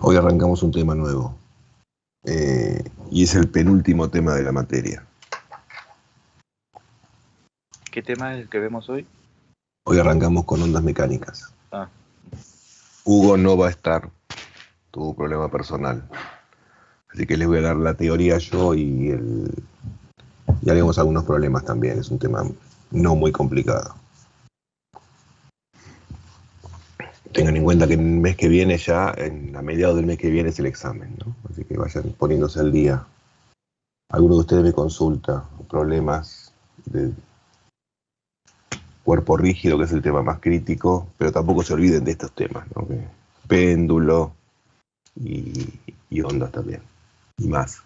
Hoy arrancamos un tema nuevo y es el penúltimo tema de la materia. ¿Qué tema es el que vemos hoy? Hoy arrancamos con ondas mecánicas. Ah, Hugo no va a estar, tuvo problema personal. Así que les voy a dar la teoría yo y haremos algunos problemas también. Es un tema no muy complicado. Tengan en cuenta que el mes que viene ya, a mediados del mes que viene es el examen, ¿no? Así que vayan poniéndose al día. Alguno de ustedes me consulta problemas de cuerpo rígido, que es el tema más crítico, pero tampoco se olviden de estos temas, ¿no? Péndulo y ondas también, y más.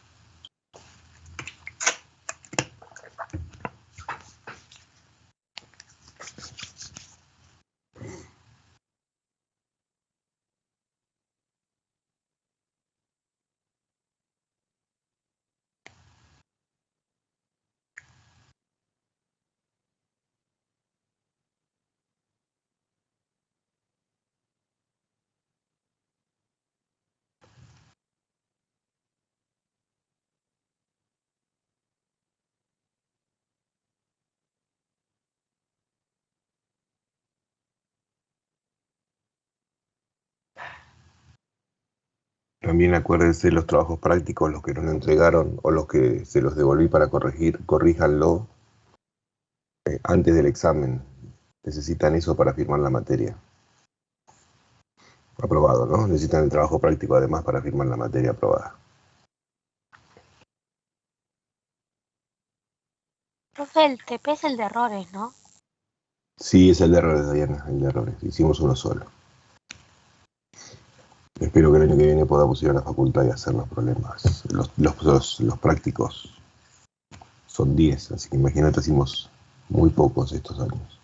También acuérdense los trabajos prácticos, los que no nos entregaron o los que se los devolví para corregir, corríjanlo antes del examen. Necesitan eso para firmar la materia. Aprobado, ¿no? Necesitan el trabajo práctico además para firmar la materia aprobada. Profe, el TP es el de errores, ¿no? Sí, es el de errores, Diana, el de errores. Hicimos uno solo. Espero que el año que viene podamos ir a la facultad y hacer los problemas. Los prácticos son 10, así que imagínate, hicimos muy pocos estos años.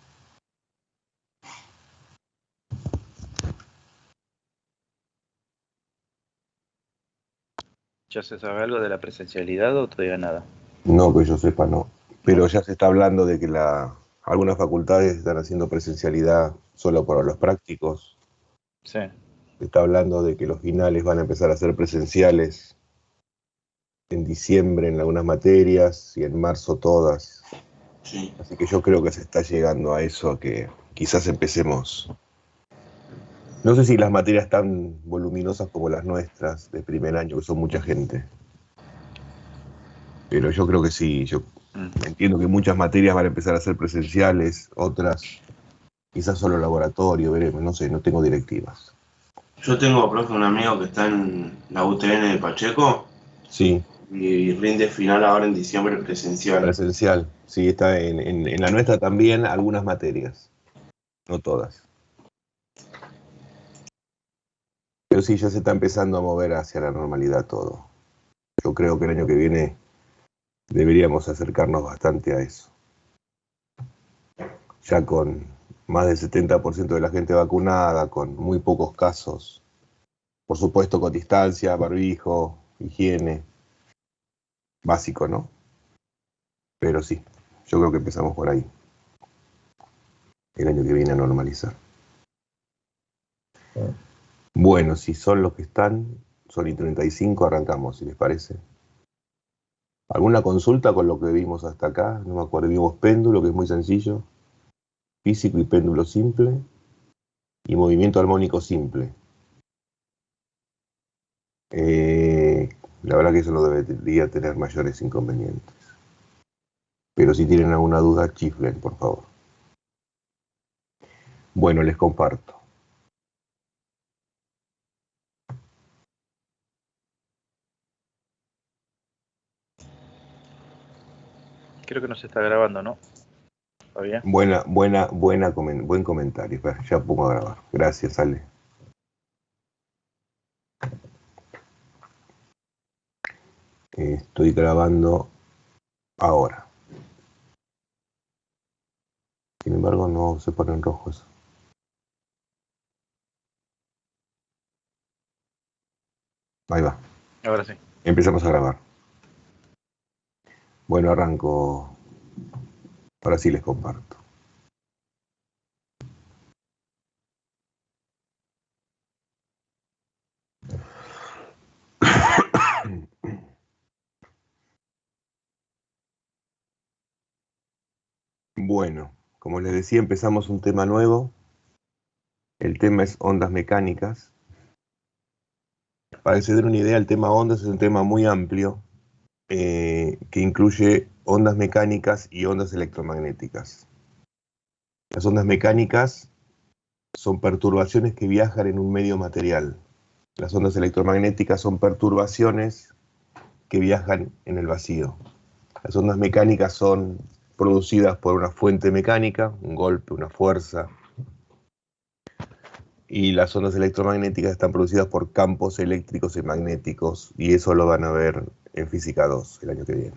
¿ya se sabe algo de la presencialidad o todavía nada? No, que yo sepa, no. Pero ya se está hablando de que algunas facultades están haciendo presencialidad solo para los prácticos. Sí. Se está hablando de que los finales van a empezar a ser presenciales en diciembre en algunas materias y en marzo todas. Sí. Así que yo creo que se está llegando a eso, a que quizás empecemos. No sé si las materias tan voluminosas como las nuestras de primer año, que son mucha gente. Pero yo creo que sí. Yo entiendo que muchas materias van a empezar a ser presenciales, otras quizás solo laboratorio, veremos, no sé, no tengo directivas. Yo tengo, profe, un amigo que está en la UTN de Pacheco Sí, y rinde final ahora en diciembre presencial. presencial. Sí, está en la nuestra también algunas materias, no todas. Pero sí, ya se está empezando a mover hacia la normalidad todo. Yo creo que el año que viene deberíamos acercarnos bastante a eso. Ya con más del 70% de la gente vacunada, con muy pocos casos. Por supuesto con distancia, barbijo, higiene. Básico, ¿no? Pero sí, yo creo que empezamos por ahí. El año que viene a normalizar. Bueno, si son los que están, son y 35, arrancamos, si les parece. ¿Alguna consulta con lo que vimos hasta acá? No me acuerdo, vimos péndulo, que es muy sencillo. Físico y péndulo simple. Y movimiento armónico simple. La verdad que eso no debería tener mayores inconvenientes. Pero si tienen alguna duda, chiflen, por favor. Bueno, les comparto. Creo que no se está grabando, ¿no? ¿Todavía? Buen comentario. Ya pongo a grabar. Gracias, Ale. Estoy grabando ahora. Sin embargo, no se pone en rojo eso. Ahí va. Ahora sí. Empezamos a grabar. Bueno, arranco. Ahora sí les comparto. Bueno, como les decía, empezamos un tema nuevo. El tema es ondas mecánicas. Para que se den una idea, el tema ondas es un tema muy amplio que incluye ondas mecánicas y ondas electromagnéticas. Las ondas mecánicas son perturbaciones que viajan en un medio material. Las ondas electromagnéticas son perturbaciones que viajan en el vacío. Las ondas mecánicas son producidas por una fuente mecánica, un golpe, una fuerza, y las ondas electromagnéticas están producidas por campos eléctricos y magnéticos, y eso lo van a ver en Física 2 el año que viene.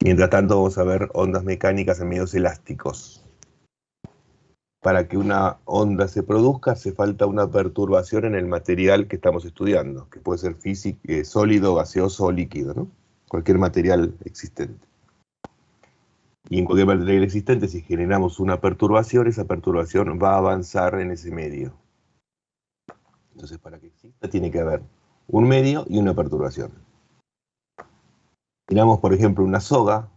Mientras tanto vamos a ver ondas mecánicas en medios elásticos. Para que una onda se produzca hace falta una perturbación en el material que estamos estudiando, que puede ser sólido, gaseoso o líquido, ¿no? Cualquier material existente. Y en cualquier material existente, si generamos una perturbación, esa perturbación va a avanzar en ese medio. Entonces, para que exista, tiene que haber un medio y una perturbación. Miramos, por ejemplo, una soga,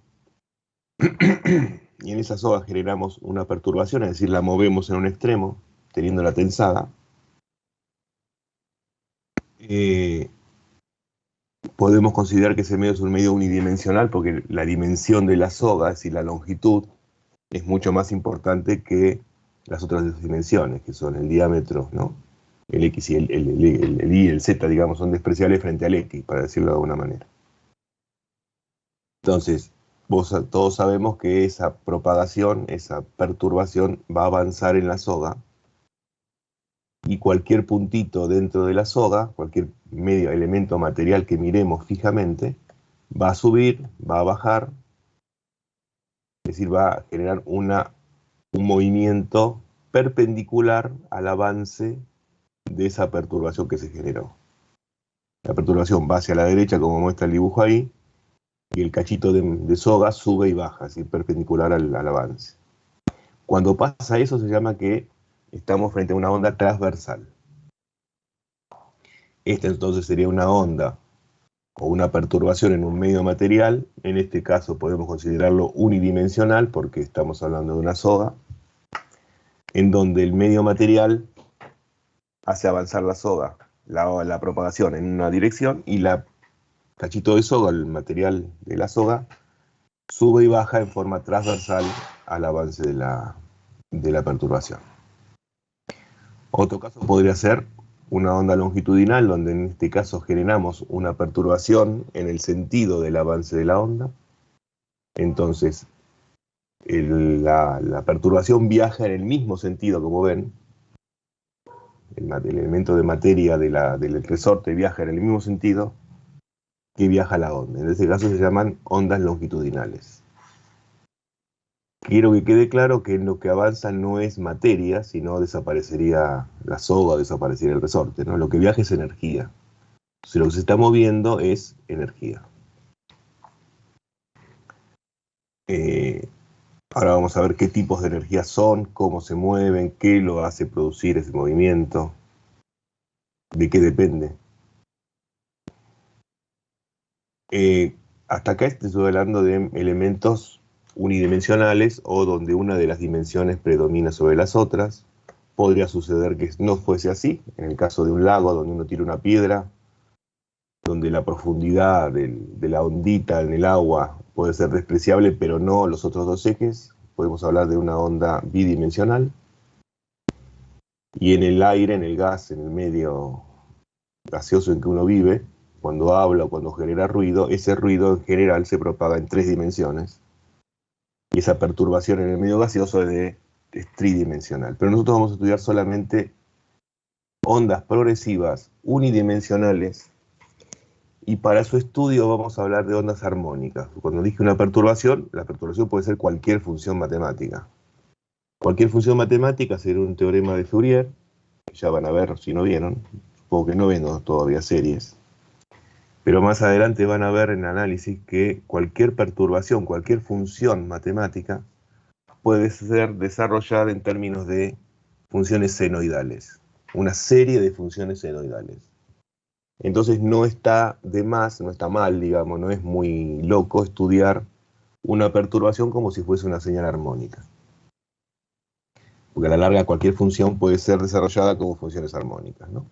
y en esa soga generamos una perturbación, es decir, la movemos en un extremo, teniéndola tensada. Podemos considerar que ese medio es un medio unidimensional porque la dimensión de la soga, es decir, la longitud, es mucho más importante que las otras dos dimensiones, que son el diámetro, ¿no? El X y el Y y el Z, digamos, son despreciables frente al X, para decirlo de alguna manera. Entonces, todos sabemos que esa propagación, esa perturbación va a avanzar en la soga, y cualquier puntito dentro de la soga, cualquier medio elemento material que miremos fijamente, va a subir, va a bajar, es decir, va a generar un movimiento perpendicular al avance de esa perturbación que se generó. La perturbación va hacia la derecha, como muestra el dibujo ahí, y el cachito de soga sube y baja, así perpendicular al avance. Cuando pasa eso se llama que estamos frente a una onda transversal. Esta entonces sería una onda o una perturbación en un medio material. En este caso podemos considerarlo unidimensional porque estamos hablando de una soga, en donde el medio material hace avanzar la soga, la propagación en una dirección, y la cachito de soga, el material de la soga, sube y baja en forma transversal al avance de la perturbación. Otro caso podría ser una onda longitudinal, donde en este caso generamos una perturbación en el sentido del avance de la onda. Entonces, la perturbación viaja en el mismo sentido, como ven. El elemento de materia del resorte viaja en el mismo sentido que viaja la onda. En este caso se llaman ondas longitudinales. Quiero que quede claro que lo que avanza no es materia, sino desaparecería la soga, desaparecería el resorte, ¿no? Lo que viaja es energía. Entonces, lo que se está moviendo es energía. Ahora vamos a ver qué tipos de energía son, cómo se mueven, qué lo hace producir ese movimiento, de qué depende. Hasta acá estoy hablando de elementos unidimensionales o donde una de las dimensiones predomina sobre las otras. Podría suceder que no fuese así, en el caso de un lago donde uno tira una piedra, donde la profundidad de la ondita en el agua puede ser despreciable, pero no los otros dos ejes. Podemos hablar de una onda bidimensional. Y en el aire, en el gas, en el medio gaseoso en que uno vive, cuando habla o cuando genera ruido, ese ruido en general se propaga en 3 dimensiones. Y esa perturbación en el medio gaseoso es tridimensional. Pero nosotros vamos a estudiar solamente ondas progresivas unidimensionales, y para su estudio vamos a hablar de ondas armónicas. Cuando dije una perturbación, la perturbación puede ser cualquier función matemática. Cualquier función matemática sería un teorema de Fourier, que ya van a ver si no vieron, supongo que no ven todavía series. Pero más adelante van a ver en análisis que cualquier perturbación, cualquier función matemática, puede ser desarrollada en términos de funciones senoidales. Una serie de funciones senoidales. Entonces no está de más, no está mal, digamos, no es muy loco estudiar una perturbación como si fuese una señal armónica. Porque a la larga cualquier función puede ser desarrollada como funciones armónicas, ¿no?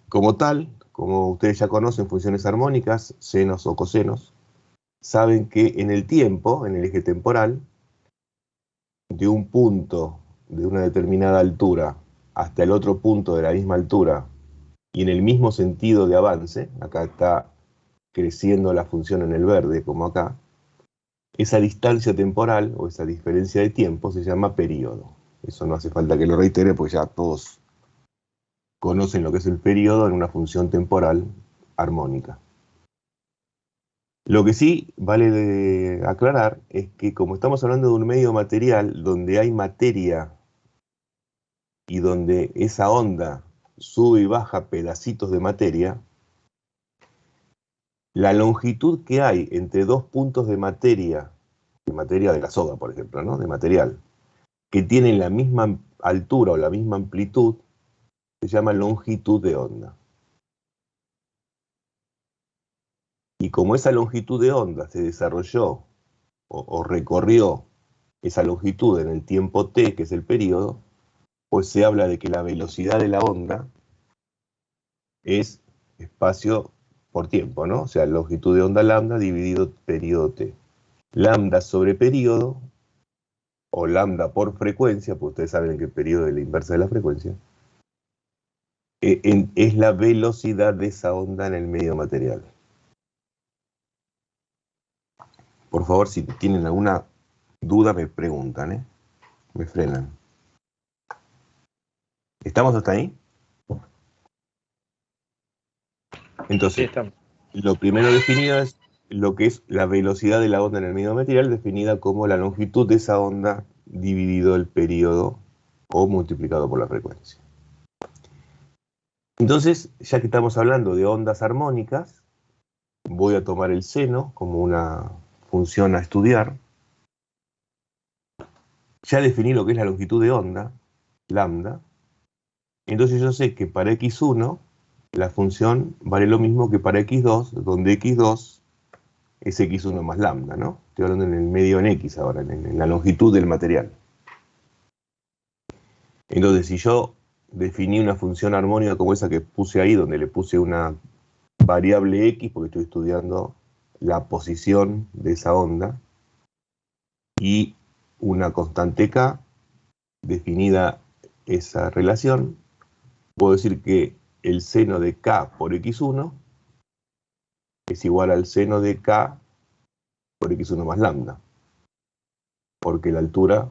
Como tal, como ustedes ya conocen funciones armónicas, senos o cosenos, saben que en el tiempo, en el eje temporal, de un punto de una determinada altura hasta el otro punto de la misma altura y en el mismo sentido de avance, acá está creciendo la función en el verde, como acá, esa distancia temporal o esa diferencia de tiempo se llama período. Eso no hace falta que lo reitere porque ya todos conocen lo que es el período en una función temporal armónica. Lo que sí vale de aclarar es que como estamos hablando de un medio material donde hay materia y donde esa onda sube y baja pedacitos de materia, la longitud que hay entre dos puntos de materia de la soga, por ejemplo, ¿no? De material, que tienen la misma altura o la misma amplitud, se llama longitud de onda. Y como esa longitud de onda se desarrolló o recorrió esa longitud en el tiempo t, que es el periodo, pues se habla de que la velocidad de la onda es espacio por tiempo, ¿no? O sea, longitud de onda lambda dividido periodo t. Lambda sobre periodo, o lambda por frecuencia, pues ustedes saben que el periodo es la inversa de la frecuencia, es la velocidad de esa onda en el medio material. Por favor, si tienen alguna duda, me preguntan, ¿eh? Me frenan. ¿Estamos hasta ahí? Entonces, Sí, estamos. lo primero definido es lo que es la velocidad de la onda en el medio material, definida como la longitud de esa onda dividido el periodo o multiplicado por la frecuencia. Entonces, ya que estamos hablando de ondas armónicas, voy a tomar el seno como una función a estudiar. Ya definí lo que es la longitud de onda, lambda. Entonces yo sé que para x1 la función vale lo mismo que para x2, donde x2 es x1 más lambda, ¿no? Estoy hablando en el medio en x ahora, en la longitud del material. Entonces, si yo definí una función armónica como esa que puse ahí, donde le puse una variable x, porque estoy estudiando la posición de esa onda, y una constante k, definida esa relación, puedo decir que el seno de k por x1 es igual al seno de k por x1 más lambda, porque la altura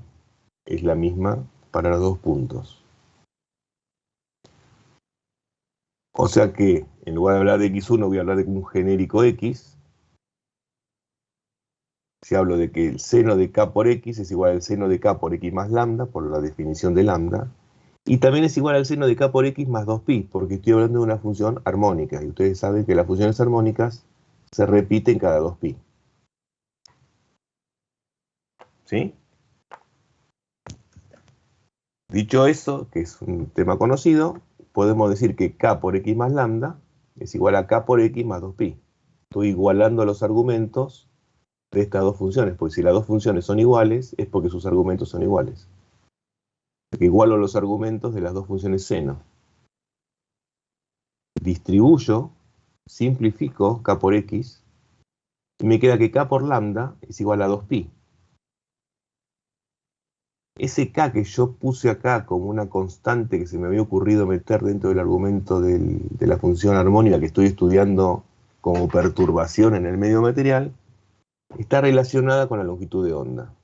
es la misma para los dos puntos. O sea que, en lugar de hablar de x1, voy a hablar de un genérico x. Si hablo de que el seno de k por x es igual al seno de k por x más lambda, por la definición de lambda, y también es igual al seno de k por x más 2pi, porque estoy hablando de una función armónica, y ustedes saben que las funciones armónicas se repiten cada 2pi. ¿Sí? Dicho eso, que es un tema conocido, podemos decir que k por x más lambda es igual a k por x más 2pi. Estoy igualando los argumentos de estas dos funciones, porque si las dos funciones son iguales, es porque sus argumentos son iguales. Porque igualo los argumentos de las dos funciones seno. Distribuyo, simplifico k por x, y me queda que k por lambda es igual a 2pi. Ese k que yo puse acá como una constante que se me había ocurrido meter dentro del argumento de la función armónica que estoy estudiando como perturbación en el medio material, está relacionada con la longitud de onda.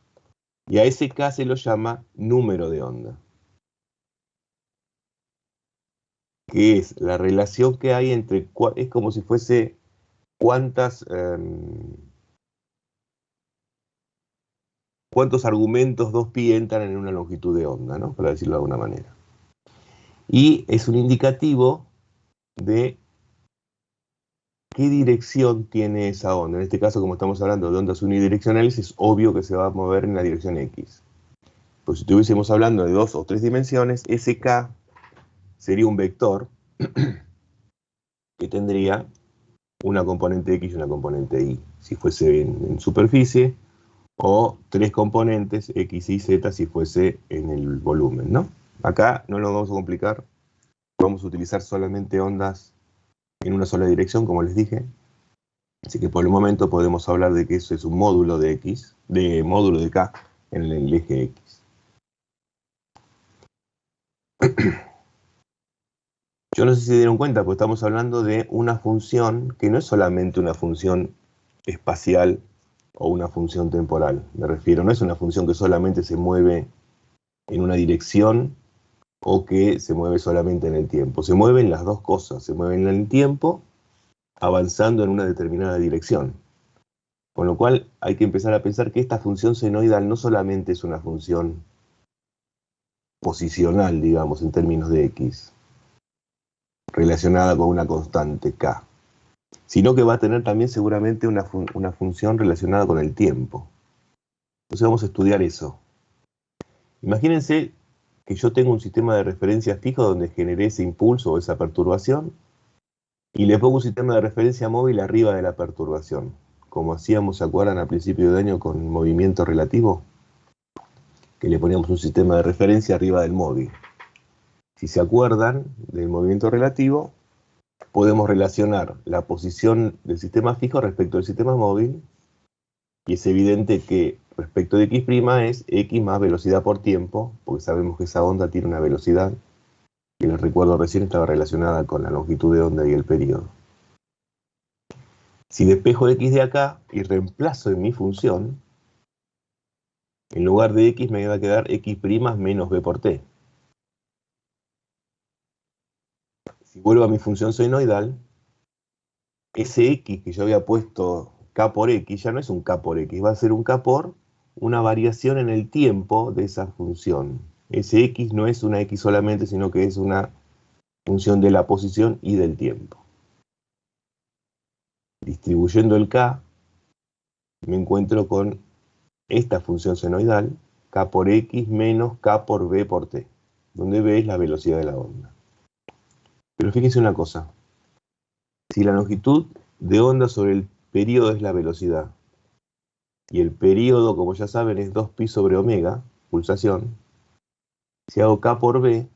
Y a ese k se lo llama número de onda, que es la relación que hay entre, es como si fuese cuántos argumentos 2pi entran en una longitud de onda, ¿no? Para decirlo de alguna manera. Y es un indicativo de qué dirección tiene esa onda. En este caso, como estamos hablando de ondas unidireccionales, es obvio que se va a mover en la dirección x. Pues si estuviésemos hablando de 2 o 3 dimensiones, ese k sería un vector que tendría una componente x y una componente y. si fuese en superficie, o 3 componentes, X y Z, si fuese en el volumen, ¿no? Acá no lo vamos a complicar, vamos a utilizar solamente ondas en una sola dirección, como les dije. Así que por el momento podemos hablar de que eso es un módulo de X, de módulo de K en el eje X. Yo no sé si se dieron cuenta, porque estamos hablando de una función que no es solamente una función espacial o una función temporal. Me refiero, no es una función que solamente se mueve en una dirección o que se mueve solamente en el tiempo. Se mueven las dos cosas, se mueven en el tiempo avanzando en una determinada dirección. Con lo cual hay que empezar a pensar que esta función senoidal no solamente es una función posicional, digamos, en términos de X, relacionada con una constante K, sino que va a tener también seguramente una función relacionada con el tiempo. Entonces vamos a estudiar eso. Imagínense que yo tengo un sistema de referencia fijo donde generé ese impulso o esa perturbación y le pongo un sistema de referencia móvil arriba de la perturbación, como hacíamos, ¿se acuerdan al principio de año con movimiento relativo? Que le poníamos un sistema de referencia arriba del móvil. Si se acuerdan del movimiento relativo, podemos relacionar la posición del sistema fijo respecto del sistema móvil, y es evidente que respecto de X' es X más velocidad por tiempo, porque sabemos que esa onda tiene una velocidad, que les recuerdo recién estaba relacionada con la longitud de onda y el periodo. Si despejo X de acá y reemplazo en mi función, en lugar de X me va a quedar X' menos B por T. Si vuelvo a mi función senoidal, ese X que yo había puesto K por X ya no es un K por X, va a ser un K por una variación en el tiempo de esa función. Ese X no es una X solamente, sino que es una función de la posición y del tiempo. Distribuyendo el K, me encuentro con esta función senoidal, K por X menos K por B por T, donde B es la velocidad de la onda. Pero fíjense una cosa, si la longitud de onda sobre el periodo es la velocidad, y el periodo, como ya saben, es 2pi sobre omega, pulsación, si hago K por B,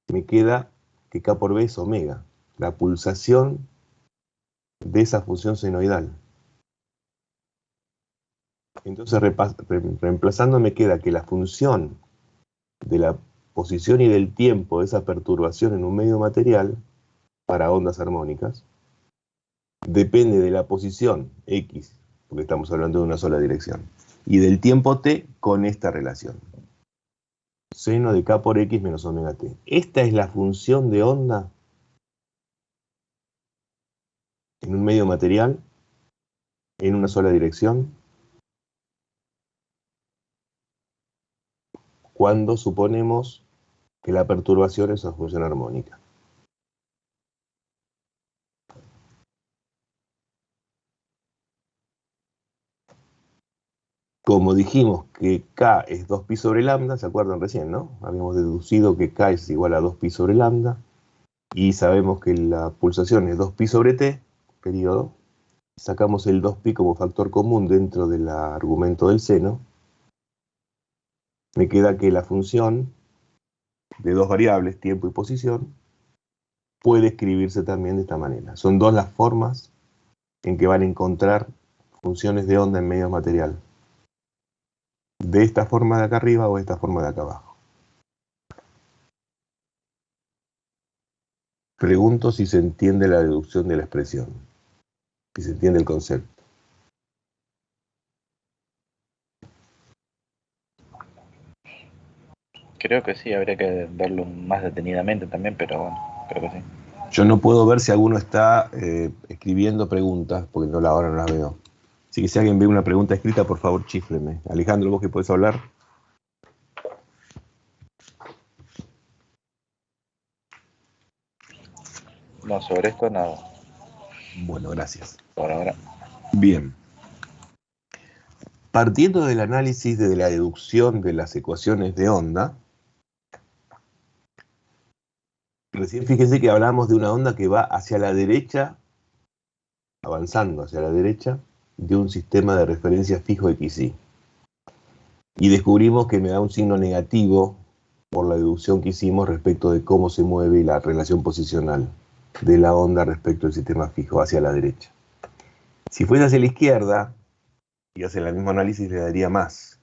me queda que K por B es omega, la pulsación de esa función senoidal. Entonces, reemplazando me queda que la función de la posición y del tiempo de esa perturbación en un medio material, para ondas armónicas, depende de la posición X, porque estamos hablando de una sola dirección, y del tiempo T con esta relación. Seno de K por X menos omega T. Esta es la función de onda en un medio material, en una sola dirección, cuando suponemos que la perturbación es una función armónica. Como dijimos que K es 2pi sobre lambda, ¿se acuerdan recién, no? Habíamos deducido que K es igual a 2pi sobre lambda, y sabemos que la pulsación es 2pi sobre T, periodo. Sacamos el 2pi como factor común dentro del argumento del seno. Me queda que la función de dos variables, tiempo y posición, puede escribirse también de esta manera. Son dos las formas en que van a encontrar funciones de onda en medio material. De esta forma de acá arriba o de esta forma de acá abajo. Pregunto si se entiende la deducción de la expresión, si se entiende el concepto. Creo que sí, habría que verlo más detenidamente también, pero bueno, creo que sí. Yo no puedo ver si alguno está escribiendo preguntas, porque ahora no las veo. Así que si alguien ve una pregunta escrita, por favor, chífleme. Alejandro, ¿vos que podés hablar? No, sobre esto nada, Bueno, gracias. por ahora. Bien. Partiendo del análisis de la deducción de las ecuaciones de onda, recién fíjense que hablamos de una onda que va hacia la derecha avanzando hacia la derecha, de un sistema de referencia fijo XY. Y descubrimos que me da un signo negativo por la deducción que hicimos respecto de cómo se mueve la relación posicional de la onda respecto al sistema fijo hacia la derecha. Si fuese hacia la izquierda, y hace el mismo análisis, le daría más.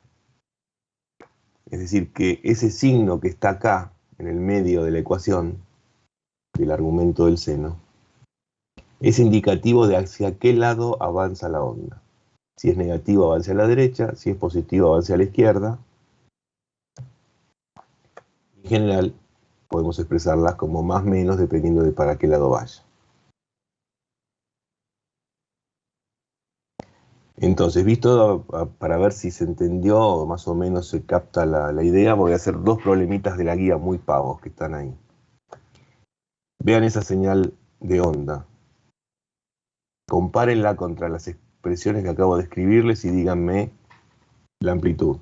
Es decir, que ese signo que está acá, en el medio de la ecuación, del argumento del seno, es indicativo de hacia qué lado avanza la onda. Si es negativo, avanza a la derecha; si es positivo, avanza a la izquierda. En general, podemos expresarlas como más o menos dependiendo de para qué lado vaya. Entonces, visto para ver si se entendió o más o menos se capta la idea, voy a hacer dos problemitas de la guía muy pavos que están ahí. Vean esa señal de onda. Compárenla contra las expresiones que acabo de escribirles y díganme la amplitud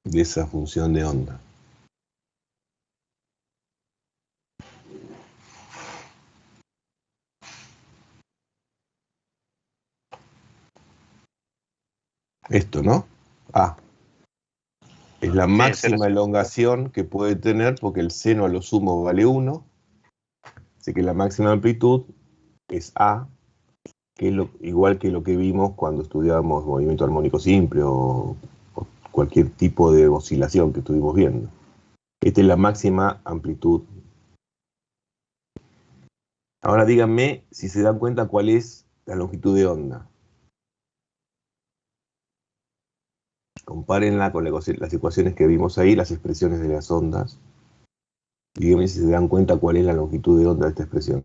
de esa función de onda. Esto, ¿no? A. Es la máxima elongación que puede tener porque el seno a lo sumo vale 1. Así que la máxima amplitud es A, que es igual que lo que vimos cuando estudiábamos movimiento armónico simple o cualquier tipo de oscilación que estuvimos viendo. Esta es la máxima amplitud. Ahora díganme si se dan cuenta cuál es la longitud de onda. Compárenla con las ecuaciones que vimos ahí, las expresiones de las ondas. Díganme si se dan cuenta cuál es la longitud de onda de esta expresión.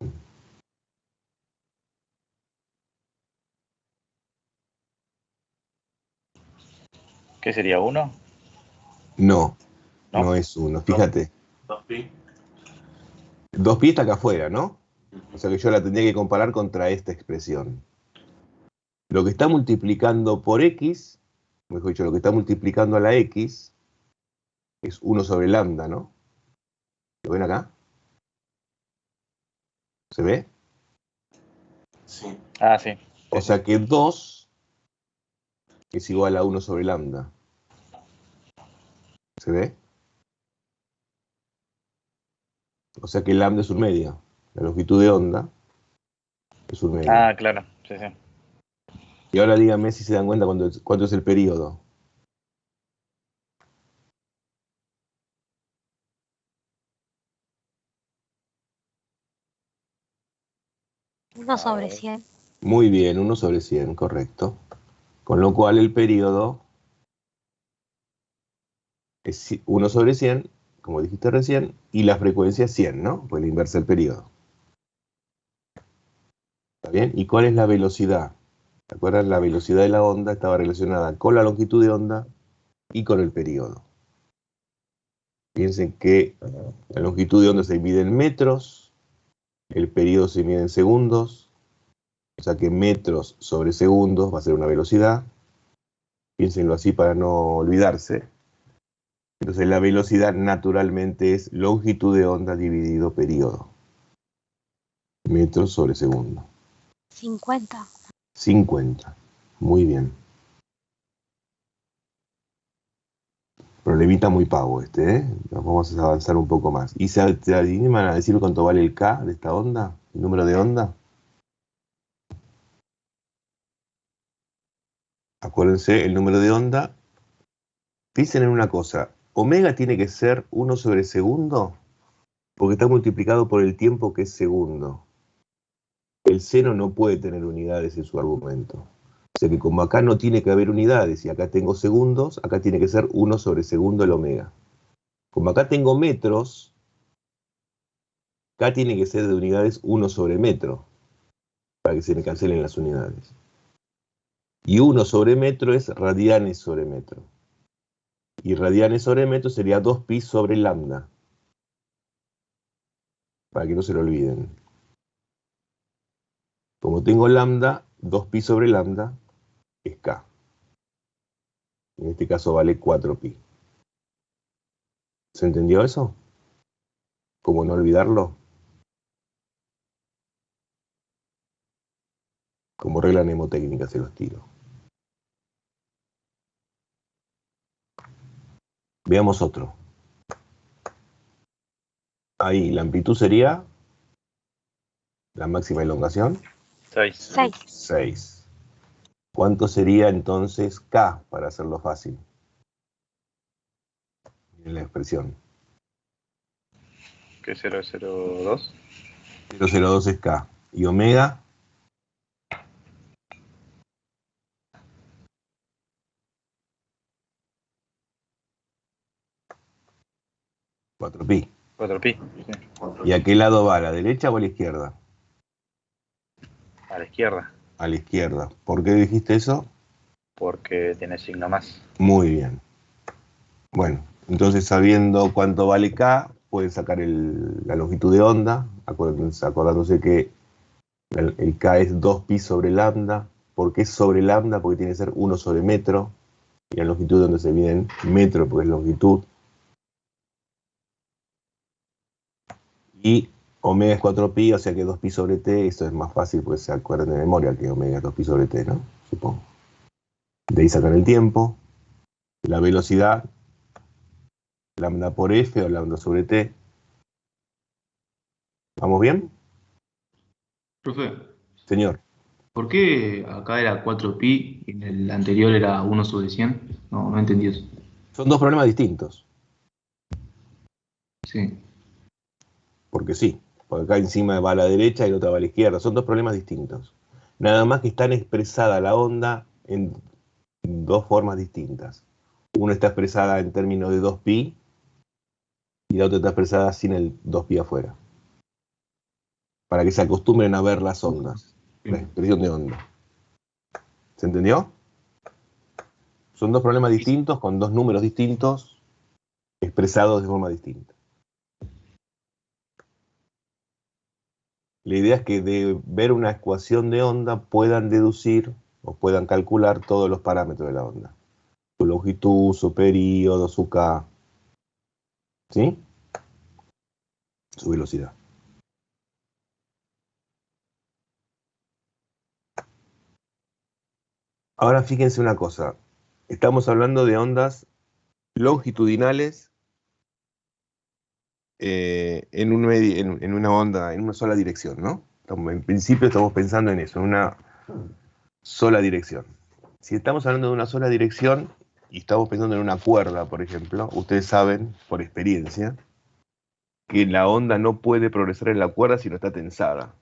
¿Qué sería 1? No, ¿No? no es 1. Fíjate. 2pi. 2pi está acá afuera, ¿no? O sea que yo la tendría que comparar contra esta expresión. Lo que está multiplicando por x, mejor dicho, lo que está multiplicando a la x, es 1 sobre lambda, ¿no? ¿Lo ven acá? ¿Se ve? Sí. Ah, sí. O sea que 2 es igual a 1 sobre lambda. ¿Se ve? O sea que lambda es un medio. La longitud de onda es un medio. Ah, claro. Sí, sí. Y ahora díganme si se dan cuenta cuánto es el periodo. Uno sobre 100. Muy bien, 1 sobre 100, correcto. Con lo cual el periodo es 1 sobre 100, como dijiste recién, y la frecuencia es 100, ¿no? Pues la inversa del periodo. ¿Está bien? ¿Y cuál es la velocidad? ¿Se acuerdan? La velocidad de la onda estaba relacionada con la longitud de onda y con el periodo. Piensen que la longitud de onda se mide en metros, el periodo se mide en segundos, o sea que metros sobre segundos va a ser una velocidad. Piénsenlo así para no olvidarse. Entonces la velocidad naturalmente es longitud de onda dividido periodo. Metros sobre segundo. 50. 50. Muy bien. Problemita muy pavo este, ¿eh? Vamos a avanzar un poco más. ¿Y se animan a decir cuánto vale el K de esta onda? ¿El número de onda? Acuérdense, el número de onda. Piensen en una cosa. Omega tiene que ser 1 sobre segundo porque está multiplicado por el tiempo que es segundo. El seno no puede tener unidades en su argumento. O sea que como acá no tiene que haber unidades y acá tengo segundos, acá tiene que ser 1 sobre segundo el omega. Como acá tengo metros, acá tiene que ser de unidades 1 sobre metro, para que se me cancelen las unidades. Y 1 sobre metro es radianes sobre metro. Y radianes sobre metro sería 2pi sobre lambda. Para que no se lo olviden. Como tengo lambda, 2pi sobre lambda es k. En este caso vale 4pi. ¿Se entendió eso? ¿Cómo no olvidarlo? Como regla mnemotécnica se los tiro. Veamos otro. Ahí, la amplitud sería la máxima elongación. 6. 6. 6. ¿Cuánto sería entonces K para hacerlo fácil? En la expresión. ¿Qué 002? 002 es K. ¿Y omega? ¿4pi? 4pi. Sí. ¿Y a qué lado va? ¿A la derecha o a la izquierda? A la izquierda. A la izquierda. ¿Por qué dijiste eso? Porque tiene signo más. Muy bien. Bueno, entonces sabiendo cuánto vale K, pueden sacar la longitud de onda, acordándose que el K es 2pi sobre lambda. ¿Por qué sobre lambda? Porque tiene que ser 1 sobre metro. Y la longitud donde se mide en metro, porque es longitud. Y omega es 4pi, o sea que 2pi sobre t, esto es más fácil porque se acuerdan de memoria que omega es 2pi sobre t, ¿no? Supongo. De ahí sacan el tiempo, la velocidad, lambda por f o lambda sobre t. ¿Vamos bien? Profe, Señor. ¿por qué acá era 4pi y en el anterior era 1 sobre 100? No entendí eso. Son dos problemas distintos, Sí. porque sí, porque acá encima va a la derecha y la otra va a la izquierda, son dos problemas distintos. Nada más que están expresada la onda en dos formas distintas. Una está expresada en términos de 2pi y la otra está expresada sin el 2pi afuera. Para que se acostumbren a ver las ondas, la expresión de onda. ¿Se entendió? Son dos problemas distintos con dos números distintos expresados de forma distinta. La idea es que de ver una ecuación de onda puedan deducir o puedan calcular todos los parámetros de la onda. Su longitud, su período, su K. ¿Sí? Su velocidad. Ahora fíjense una cosa. Estamos hablando de ondas longitudinales en una onda, en una sola dirección, ¿no? En principio estamos pensando en eso, en una sola dirección. Si estamos hablando de una sola dirección y estamos pensando en una cuerda, por ejemplo, ustedes saben, por experiencia, que la onda no puede progresar en la cuerda si no está tensada.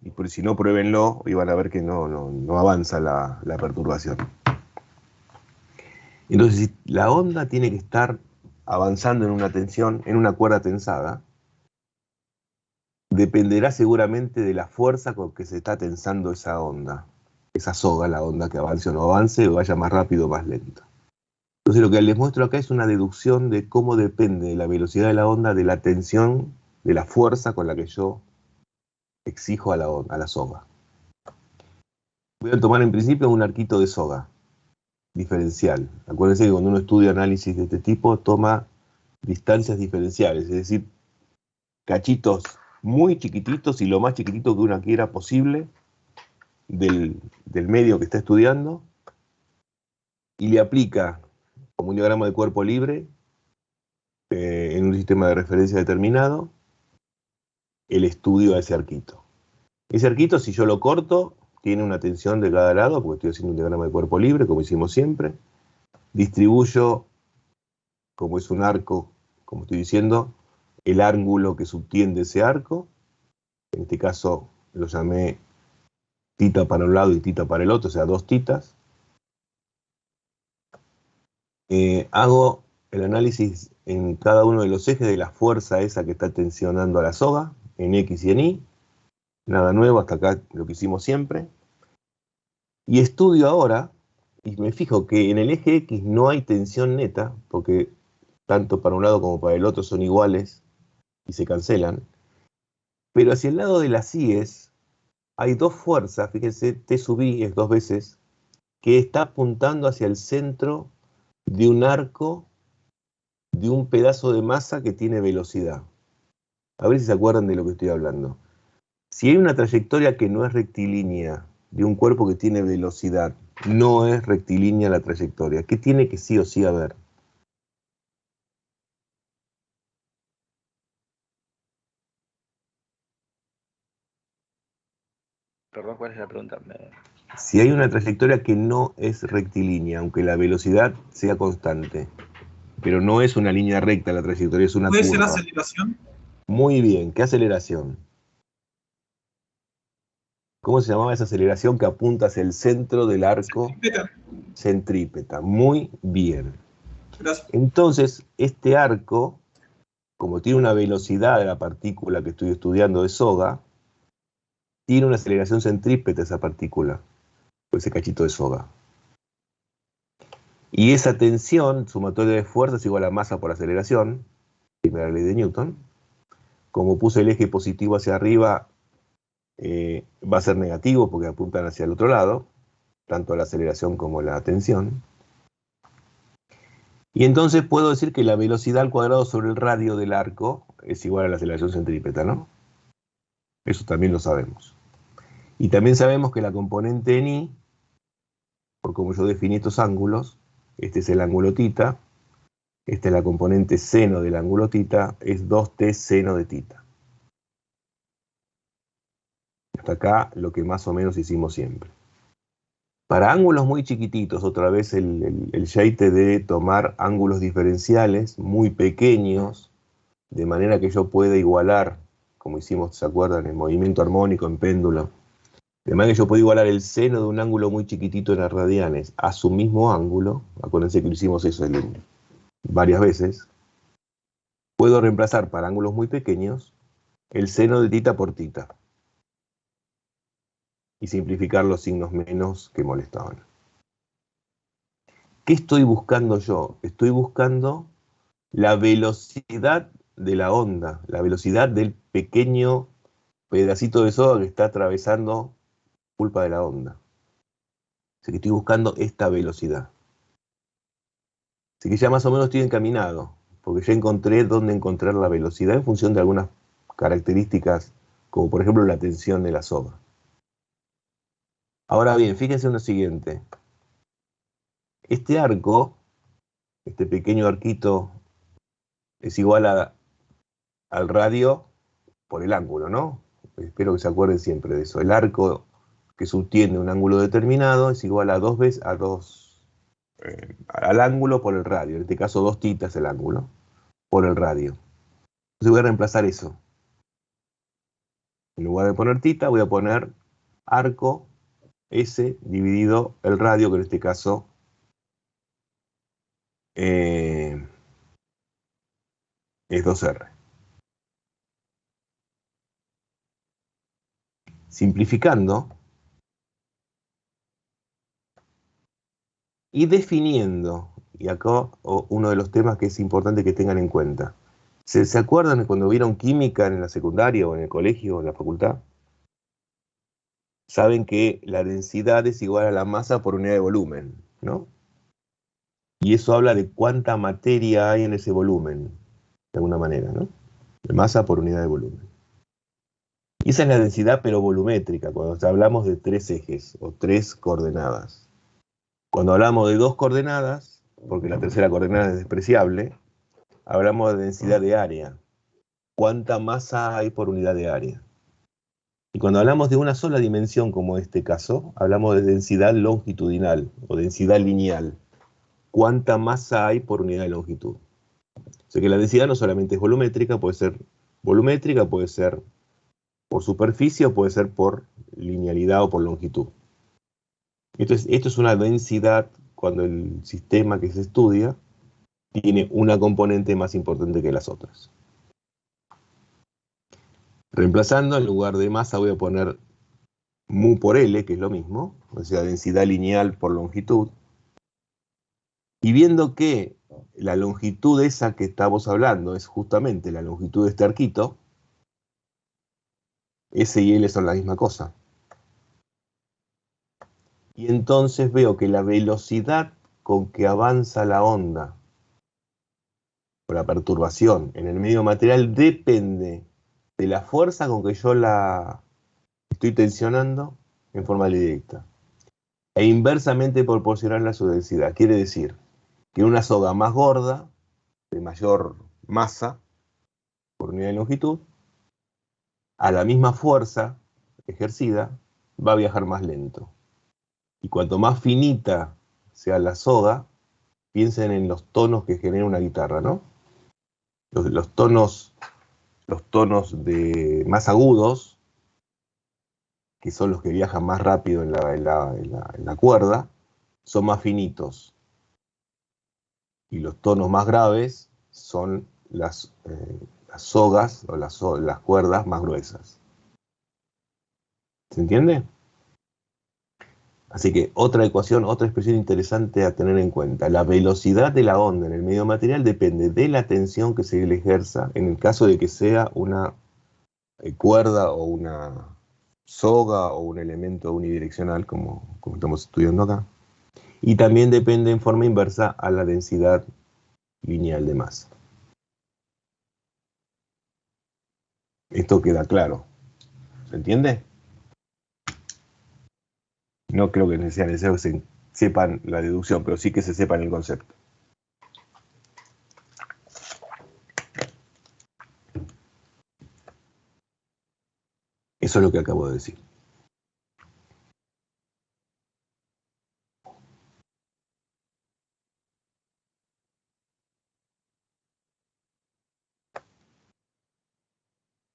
Y por si no, pruébenlo y van a ver que no avanza la perturbación. Entonces, si la onda tiene que estar avanzando en una tensión, en una cuerda tensada, dependerá seguramente de la fuerza con que se está tensando esa onda, esa soga, la onda que avance o no avance, o vaya más rápido o más lento. Entonces lo que les muestro acá es una deducción de cómo depende la velocidad de la onda de la tensión, de la fuerza con la que yo exijo a la soga. Voy a tomar en principio un arquito de soga diferencial. Acuérdense que cuando uno estudia análisis de este tipo, toma distancias diferenciales, es decir, cachitos muy chiquititos y lo más chiquitito que uno quiera posible del medio que está estudiando, y le aplica como un diagrama de cuerpo libre en un sistema de referencia determinado el estudio a ese arquito. Ese arquito, si yo lo corto, tiene una tensión de cada lado, porque estoy haciendo un diagrama de cuerpo libre, como hicimos siempre. Distribuyo, como es un arco, como estoy diciendo, el ángulo que subtiende ese arco. En este caso lo llamé tita para un lado y tita para el otro, o sea, dos titas. Hago el análisis en cada uno de los ejes de la fuerza esa que está tensionando a la soga, en X y en Y. Nada nuevo, hasta acá lo que hicimos siempre. Y estudio ahora, y me fijo que en el eje X no hay tensión neta, porque tanto para un lado como para el otro son iguales y se cancelan. Pero hacia el lado de las Y's hay dos fuerzas, fíjense, T sub I es dos veces, que está apuntando hacia el centro de un arco de un pedazo de masa que tiene velocidad. A ver si se acuerdan de lo que estoy hablando. Si hay una trayectoria que no es rectilínea de un cuerpo que tiene velocidad, no es rectilínea la trayectoria, ¿qué tiene que sí o sí haber? Perdón, ¿cuál es la pregunta? Si hay una trayectoria que no es rectilínea, aunque la velocidad sea constante, pero no es una línea recta la trayectoria, es una ¿Puede ser curva. aceleración? Muy bien, ¿qué aceleración? ¿Cómo se llamaba esa aceleración que apunta hacia el centro del arco? Centrípeta. Centrípeta. Muy bien. Gracias. Entonces, este arco, como tiene una velocidad de la partícula que estoy estudiando de soga, tiene una aceleración centrípeta esa partícula, o ese cachito de soga. Y esa tensión, sumatoria de fuerzas, igual a masa por aceleración, primera ley de Newton. Como puse el eje positivo hacia arriba, va a ser negativo porque apuntan hacia el otro lado, tanto la aceleración como la tensión. Y entonces puedo decir que la velocidad al cuadrado sobre el radio del arco es igual a la aceleración centrípeta, ¿no? Eso también lo sabemos. Y también sabemos que la componente en I, por como yo definí estos ángulos, este es el ángulo θ, esta es la componente seno del ángulo θ, es 2t seno de θ. Hasta acá lo que más o menos hicimos siempre. Para ángulos muy chiquititos, otra vez el jeite de tomar ángulos diferenciales muy pequeños, de manera que yo pueda igualar, como hicimos, ¿se acuerdan? El movimiento armónico en péndulo. De manera que yo puedo igualar el seno de un ángulo muy chiquitito en las radianes a su mismo ángulo. Acuérdense que lo hicimos eso varias veces. Puedo reemplazar para ángulos muy pequeños el seno de θ por θ. Y simplificar los signos menos que molestaban. ¿Qué estoy buscando yo? Estoy buscando la velocidad de la onda, la velocidad del pequeño pedacito de soga que está atravesando culpa de la onda. Así que estoy buscando esta velocidad. Así que ya más o menos estoy encaminado, porque ya encontré dónde encontrar la velocidad en función de algunas características, como por ejemplo la tensión de la soga. Ahora bien, fíjense en lo siguiente. Este arco, este pequeño arquito, es igual al radio por el ángulo, ¿no? Espero que se acuerden siempre de eso. El arco que subtiende un ángulo determinado es igual a dos veces, al ángulo por el radio. En este caso 2θ es el ángulo por el radio. Entonces voy a reemplazar eso. En lugar de poner θ, voy a poner arco S dividido el radio, que en este caso es 2R. Simplificando y definiendo, y acá uno de los temas que es importante que tengan en cuenta. ¿Se acuerdan de cuando vieron química en la secundaria o en el colegio o en la facultad? Saben que la densidad es igual a la masa por unidad de volumen, ¿no? Y eso habla de cuánta materia hay en ese volumen, de alguna manera, ¿no? De masa por unidad de volumen. Y esa es la densidad, pero volumétrica, cuando hablamos de 3 ejes o 3 coordenadas. Cuando hablamos de 2 coordenadas, porque la tercera coordenada es despreciable, hablamos de densidad de área. ¿Cuánta masa hay por unidad de área? Y cuando hablamos de una sola dimensión, como este caso, hablamos de densidad longitudinal o densidad lineal. ¿Cuánta masa hay por unidad de longitud? O sea que la densidad no solamente es volumétrica, puede ser por superficie o puede ser por linealidad o por longitud. Esto es una densidad cuando el sistema que se estudia tiene una componente más importante que las otras. Reemplazando, en lugar de masa voy a poner mu por L, que es lo mismo, o sea, densidad lineal por longitud. Y viendo que la longitud esa que estamos hablando es justamente la longitud de este arquito, S y L son la misma cosa. Y entonces veo que la velocidad con que avanza la onda, o la perturbación en el medio material, depende de la fuerza con que yo la estoy tensionando en forma directa. E inversamente proporcional a su densidad. Quiere decir que una soga más gorda, de mayor masa por unidad de longitud, a la misma fuerza ejercida, va a viajar más lento. Y cuanto más finita sea la soga, piensen en los tonos que genera una guitarra, ¿no? Los tonos más agudos, que son los que viajan más rápido en la cuerda, son más finitos. Y los tonos más graves son las sogas o las cuerdas más gruesas. ¿Se entiende? Así que otra ecuación, otra expresión interesante a tener en cuenta. La velocidad de la onda en el medio material depende de la tensión que se le ejerza en el caso de que sea una cuerda o una soga o un elemento unidireccional, como estamos estudiando acá. Y también depende en forma inversa a la densidad lineal de masa. Esto queda claro. ¿Se entiende? No creo que sea necesario que se sepan la deducción, pero sí que se sepan el concepto. Eso es lo que acabo de decir.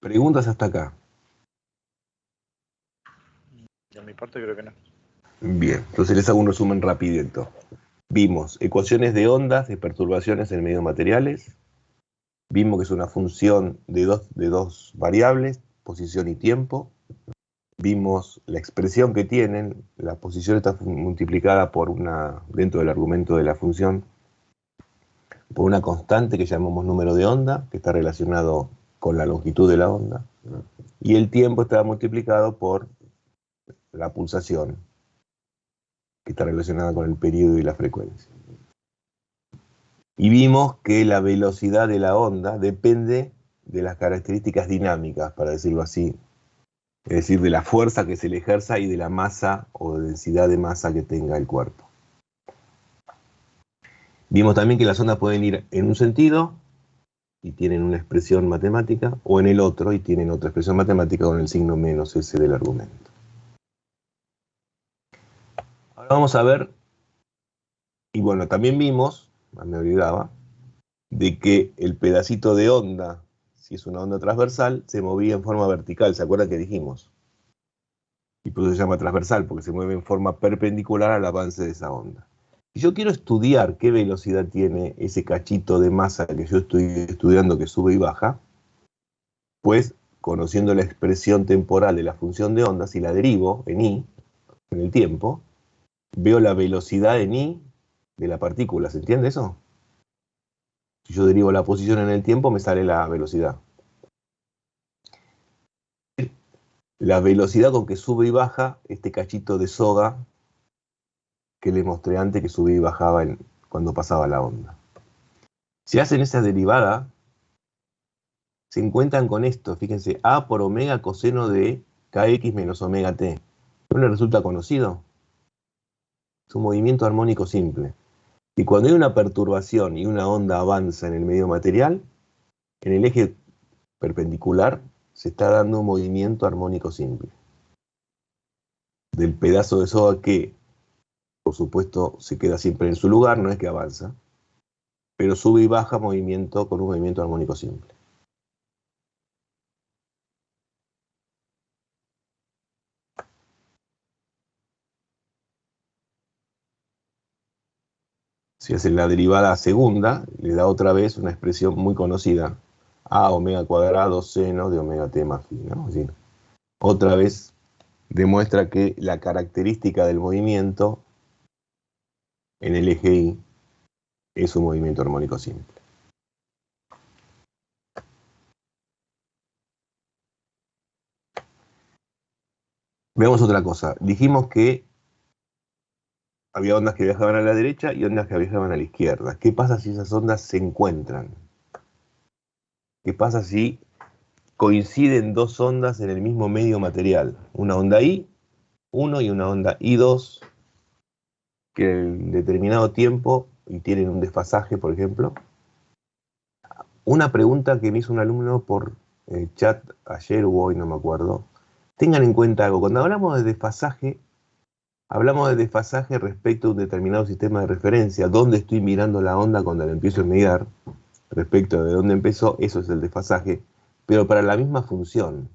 ¿Preguntas hasta acá? De mi parte creo que no. Bien, entonces les hago un resumen rapidito. Vimos ecuaciones de ondas, de perturbaciones en medios materiales. Vimos que es una función de dos variables, posición y tiempo. Vimos la expresión que tienen, la posición está multiplicada por dentro del argumento de la función, por una constante que llamamos número de onda, que está relacionado con la longitud de la onda, y el tiempo está multiplicado por la pulsación, que está relacionada con el periodo y la frecuencia. Y vimos que la velocidad de la onda depende de las características dinámicas, para decirlo así, es decir, de la fuerza que se le ejerza y de la masa o densidad de masa que tenga el cuerpo. Vimos también que las ondas pueden ir en un sentido y tienen una expresión matemática, o en el otro y tienen otra expresión matemática con el signo menos ese del argumento. Ahora vamos a ver, y bueno, también vimos, me olvidaba, de que el pedacito de onda, si es una onda transversal, se movía en forma vertical, ¿se acuerdan que dijimos? Y por eso se llama transversal, porque se mueve en forma perpendicular al avance de esa onda. Si yo quiero estudiar qué velocidad tiene ese cachito de masa que yo estoy estudiando que sube y baja, pues conociendo la expresión temporal de la función de onda, si la derivo en i, en el tiempo, veo la velocidad en i de la partícula, ¿se entiende eso? Si yo derivo la posición en el tiempo, me sale la velocidad. La velocidad con que sube y baja este cachito de soga que les mostré antes que subía y bajaba cuando pasaba la onda. Si hacen esa derivada, se encuentran con esto, fíjense, a por omega coseno de kx menos omega t. ¿No les resulta conocido? Es un movimiento armónico simple. Y cuando hay una perturbación y una onda avanza en el medio material, en el eje perpendicular se está dando un movimiento armónico simple. Del pedazo de soga que, por supuesto, se queda siempre en su lugar, no es que avanza, pero sube y baja movimiento con un movimiento armónico simple. Si hacen la derivada segunda, le da otra vez una expresión muy conocida, a omega cuadrado seno de omega t más phi, ¿no? Es decir, otra vez demuestra que la característica del movimiento en el eje y es un movimiento armónico simple. Veamos otra cosa. Dijimos que había ondas que viajaban a la derecha y ondas que viajaban a la izquierda. ¿Qué pasa si esas ondas se encuentran? ¿Qué pasa si coinciden dos ondas en el mismo medio material. Una onda I1 y una onda I2, que en determinado tiempo, y tienen un desfasaje, por ejemplo. Una pregunta que me hizo un alumno por chat ayer o hoy, no me acuerdo. Tengan en cuenta algo. Cuando hablamos de desfasaje, hablamos de desfasaje respecto a un determinado sistema de referencia. ¿Dónde estoy mirando la onda cuando la empiezo a mirar? Respecto de dónde empezó, eso es el desfasaje. Pero para la misma función.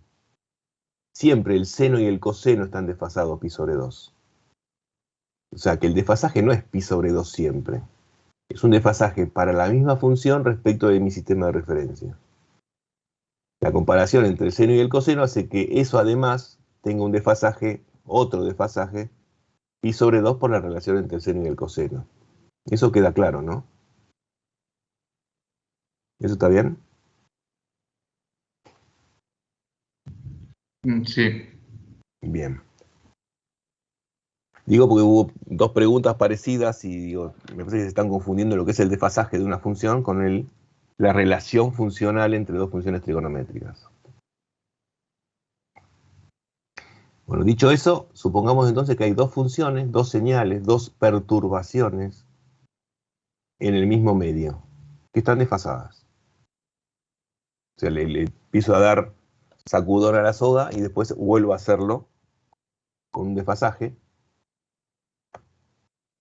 Siempre el seno y el coseno están desfasados pi sobre 2. O sea que el desfasaje no es pi sobre 2 siempre. Es un desfasaje para la misma función respecto de mi sistema de referencia. La comparación entre el seno y el coseno hace que eso además tenga un desfasaje, otro desfasaje, pi sobre 2 por la relación entre el seno y el coseno. Eso queda claro, ¿no? ¿Eso está bien? Sí. Bien. Digo porque hubo dos preguntas parecidas y digo, me parece que se están confundiendo lo que es el desfasaje de una función con la relación funcional entre dos funciones trigonométricas. Bueno, dicho eso, supongamos entonces que hay dos funciones, dos señales, dos perturbaciones en el mismo medio, que están desfasadas. O sea, le empiezo a dar sacudón a la soga y después vuelvo a hacerlo con un desfasaje.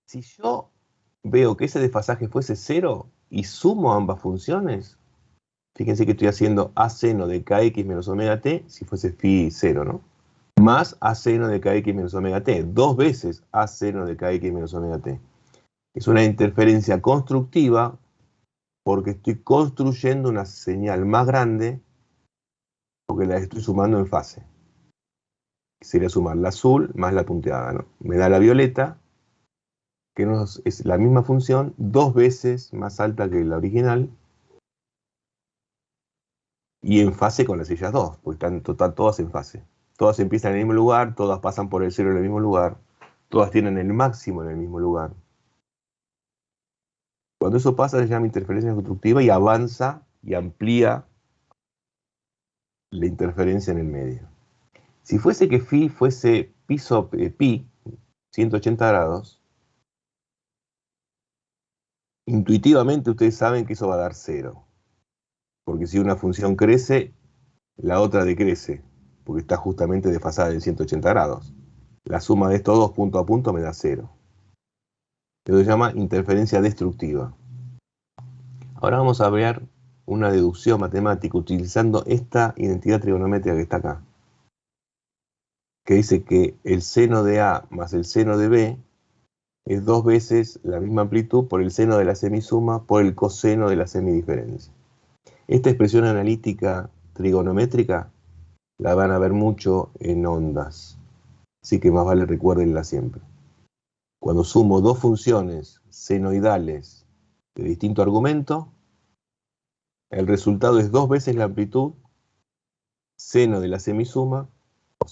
Si yo veo que ese desfasaje fuese 0 y sumo ambas funciones, fíjense que estoy haciendo a seno de kx menos omega t, si fuese phi 0, ¿no? Más a seno de kx menos omega t, dos veces a seno de kx menos omega t. Es una interferencia constructiva porque estoy construyendo una señal más grande porque la estoy sumando en fase. Sería sumar la azul más la punteada, ¿no? Me da la violeta, que es la misma función, dos veces más alta que la original, y en fase con las sillas 2, porque están todas en fase. Todas empiezan en el mismo lugar, todas pasan por el 0 en el mismo lugar, todas tienen el máximo en el mismo lugar. Cuando eso pasa se llama interferencia constructiva y avanza y amplía la interferencia en el medio. Si fuese que phi fuese pi, 180 grados, intuitivamente ustedes saben que eso va a dar 0. Porque si una función crece, la otra decrece, porque está justamente desfasada en 180 grados. La suma de estos dos punto a punto me da 0. Eso se llama interferencia destructiva. Ahora vamos a ver una deducción matemática utilizando esta identidad trigonométrica que está acá, que dice que el seno de A más el seno de B es dos veces la misma amplitud por el seno de la semisuma por el coseno de la semidiferencia. Esta expresión analítica trigonométrica la van a ver mucho en ondas, así que más vale recuérdenla siempre. Cuando sumo dos funciones senoidales de distinto argumento, el resultado es dos veces la amplitud seno de la semisuma, o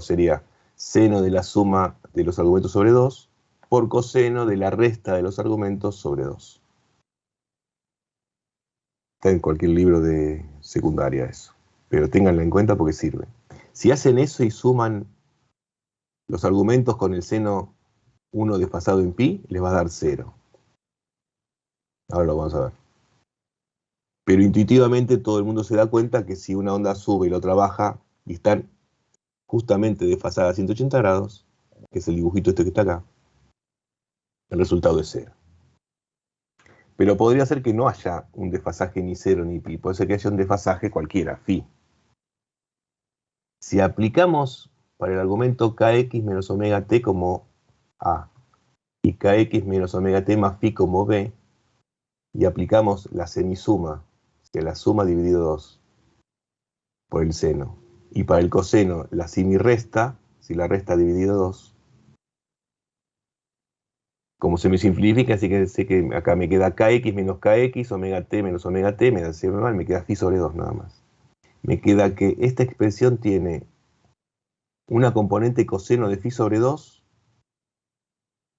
sería seno de la suma de los argumentos sobre 2, por coseno de la resta de los argumentos sobre 2. Está en cualquier libro de secundaria eso, pero ténganlo en cuenta porque sirve. Si hacen eso y suman los argumentos con el seno 1 desfasado en pi, les va a dar 0. Ahora lo vamos a ver. Pero intuitivamente todo el mundo se da cuenta que si una onda sube y la otra baja y están justamente desfasadas a 180 grados, que es el dibujito este que está acá, el resultado es 0. Pero podría ser que no haya un desfasaje ni 0 ni pi, puede ser que haya un desfasaje cualquiera, phi. Si aplicamos para el argumento kx menos omega t como A y kx menos omega t más phi como B, y aplicamos la semisuma, que es la suma dividido 2 por el seno, y para el coseno la semirresta, si la resta dividido 2, como se me simplifica, así que sé que acá me queda kx menos kx, omega t menos omega t, me da siempre mal, me queda phi sobre 2 nada más. Me queda que esta expresión tiene una componente coseno de phi sobre 2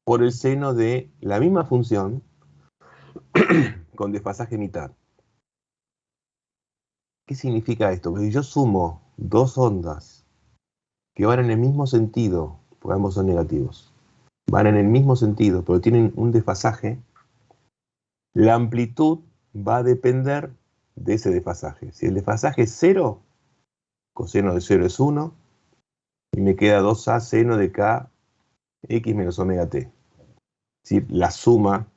por el seno de la misma función con desfasaje mitad. ¿Qué significa esto? Que si yo sumo dos ondas que van en el mismo sentido, porque ambos son negativos, van en el mismo sentido, pero tienen un desfasaje, la amplitud va a depender de ese desfasaje. Si el desfasaje es 0, coseno de 0 es 1, y me queda 2a seno de k x menos omega t. Es decir, la suma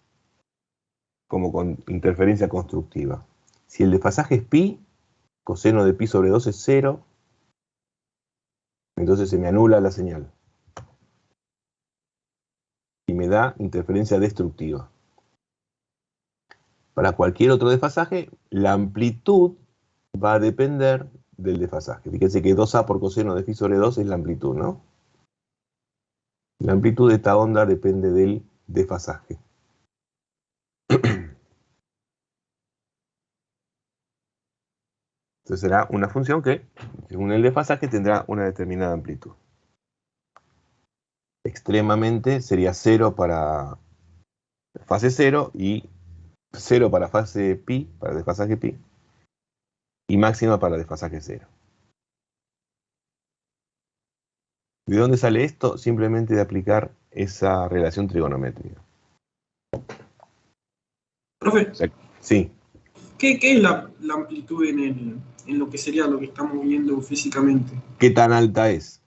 como con interferencia constructiva. Si el desfasaje es pi, coseno de pi sobre 2 es 0, entonces se me anula la señal. Y me da interferencia destructiva. Para cualquier otro desfasaje, la amplitud va a depender del desfasaje. Fíjense que 2a por coseno de phi sobre 2 es la amplitud, ¿no? La amplitud de esta onda depende del desfasaje. Entonces será una función que, según el desfasaje, tendrá una determinada amplitud. Extremamente sería 0 para fase 0 y 0 para fase pi, para desfasaje pi, y máxima para desfasaje 0. ¿De dónde sale esto? Simplemente de aplicar esa relación trigonométrica. Profe, Sí. ¿qué es la amplitud en lo que sería lo que estamos viendo físicamente? ¿Qué tan alta es?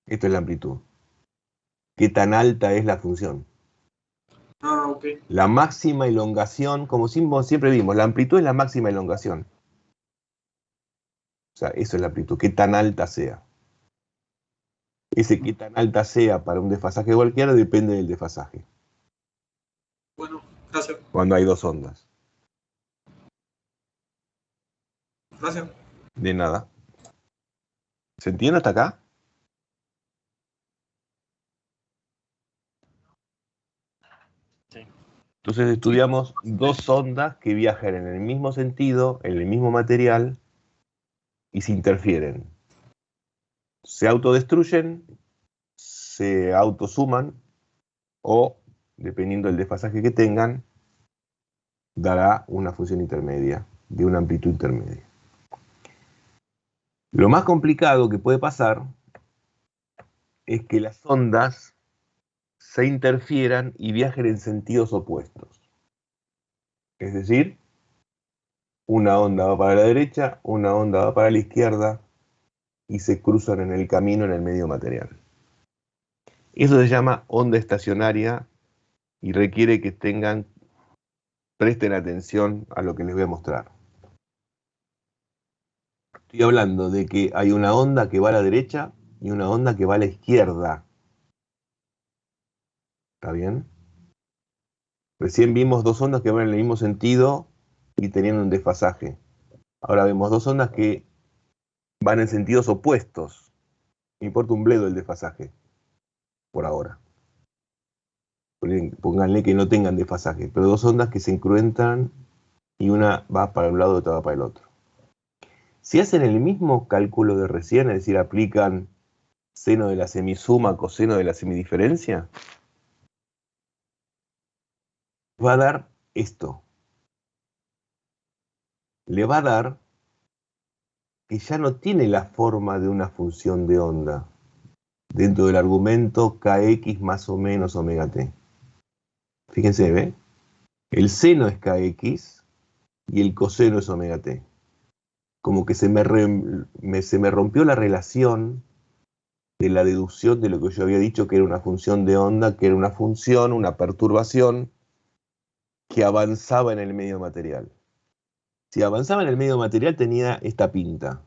Esto es la amplitud. ¿Qué tan alta es la función? Ah, ok. La máxima elongación, como siempre vimos, la amplitud es la máxima elongación. O sea, eso es la amplitud, qué tan alta sea. Ese qué tan alta sea para un desfasaje cualquiera depende del desfasaje. Bueno, gracias. Cuando hay dos ondas. Gracias. De nada. ¿Se entiende hasta acá? Sí. Entonces estudiamos dos ondas que viajan en el mismo sentido, en el mismo material, y se interfieren. Se autodestruyen, se autosuman, o, dependiendo del desfasaje que tengan, dará una función intermedia, de una amplitud intermedia. Lo más complicado que puede pasar es que las ondas se interfieran y viajen en sentidos opuestos. Es decir, una onda va para la derecha, una onda va para la izquierda y se cruzan en el camino en el medio material. Eso se llama onda estacionaria y requiere que presten atención a lo que les voy a mostrar. Estoy hablando de que hay una onda que va a la derecha y una onda que va a la izquierda. ¿Está bien? Recién vimos dos ondas que van en el mismo sentido y teniendo un desfasaje. Ahora vemos dos ondas que van en sentidos opuestos. Me importa un bledo el desfasaje, por ahora. Pónganle que no tengan desfasaje, pero dos ondas que se encruentan y una va para un lado y otra va para el otro. Si hacen el mismo cálculo de recién, es decir, aplican seno de la semisuma, coseno de la semidiferencia, va a dar esto. Le va a dar que ya no tiene la forma de una función de onda dentro del argumento kx más o menos omega t. Fíjense, ¿ve? El seno es kx y el coseno es omega t. Como que se me rompió la relación de la deducción de lo que yo había dicho que era una función de onda, que era una función, una perturbación que avanzaba en el medio material. Si avanzaba en el medio material tenía esta pinta.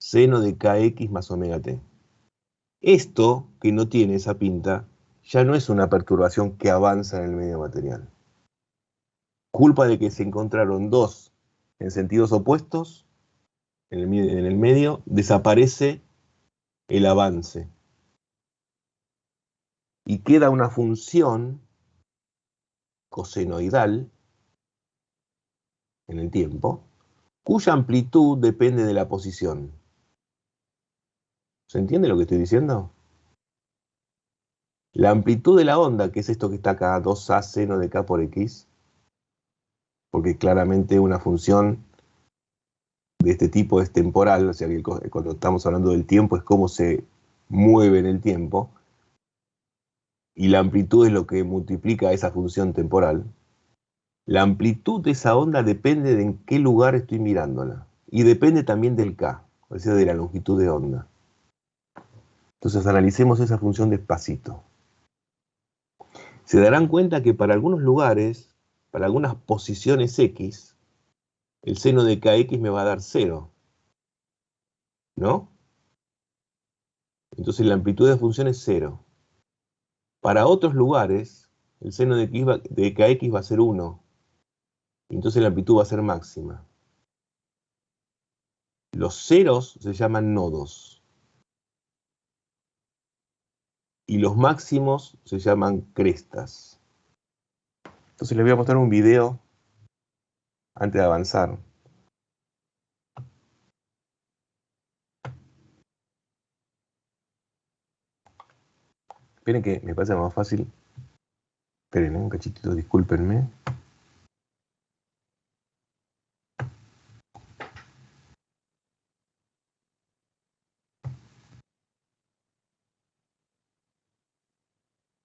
Seno de kx más omega t. Esto, que no tiene esa pinta, ya no es una perturbación que avanza en el medio material. Culpa de que se encontraron dos en sentidos opuestos, en el medio, desaparece el avance. Y queda una función cosenoidal en el tiempo, cuya amplitud depende de la posición. ¿Se entiende lo que estoy diciendo? La amplitud de la onda, que es esto que está acá, 2a seno de k por x, porque claramente una función de este tipo es temporal, o sea que cuando estamos hablando del tiempo es cómo se mueve en el tiempo, y la amplitud es lo que multiplica esa función temporal. La amplitud de esa onda depende de en qué lugar estoy mirándola, y depende también del K, o sea, de la longitud de onda. Entonces analicemos esa función despacito. Se darán cuenta que para algunos lugares, para algunas posiciones X, el seno de KX me va a dar 0, ¿no? Entonces la amplitud de la función es 0. Para otros lugares, el seno de KX va a ser 1, y entonces la amplitud va a ser máxima. Los ceros se llaman nodos, y los máximos se llaman crestas. Entonces les voy a mostrar un video antes de avanzar. Esperen que me parece más fácil. Esperen, un cachitito, discúlpenme.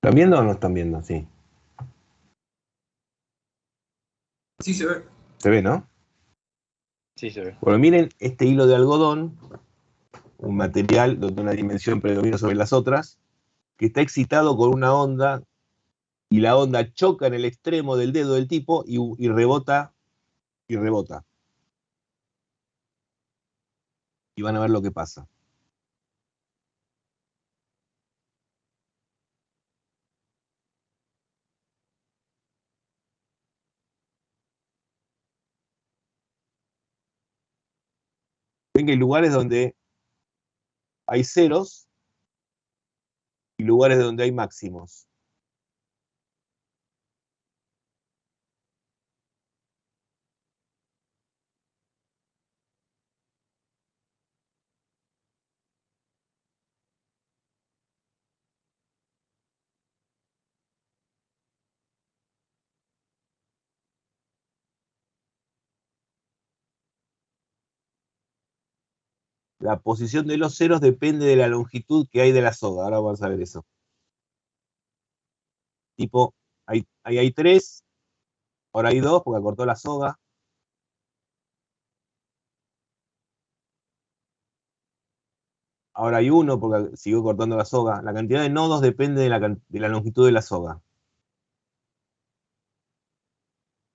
¿Están viendo o no están viendo? Sí. Sí se ve. Se ve, ¿no? Sí, se ve. Bueno, miren este hilo de algodón, un material donde una dimensión predomina sobre las otras, que está excitado con una onda, y la onda choca en el extremo del dedo del tipo y rebota, y rebota. Y van a ver lo que pasa. Ven que hay lugares donde hay ceros y lugares donde hay máximos. La posición de los ceros depende de la longitud que hay de la soga. Ahora vamos a ver eso. Tipo, ahí hay 3, ahora hay 2 porque cortó la soga. Ahora hay 1 porque siguió cortando la soga. La cantidad de nodos depende de la longitud de la soga.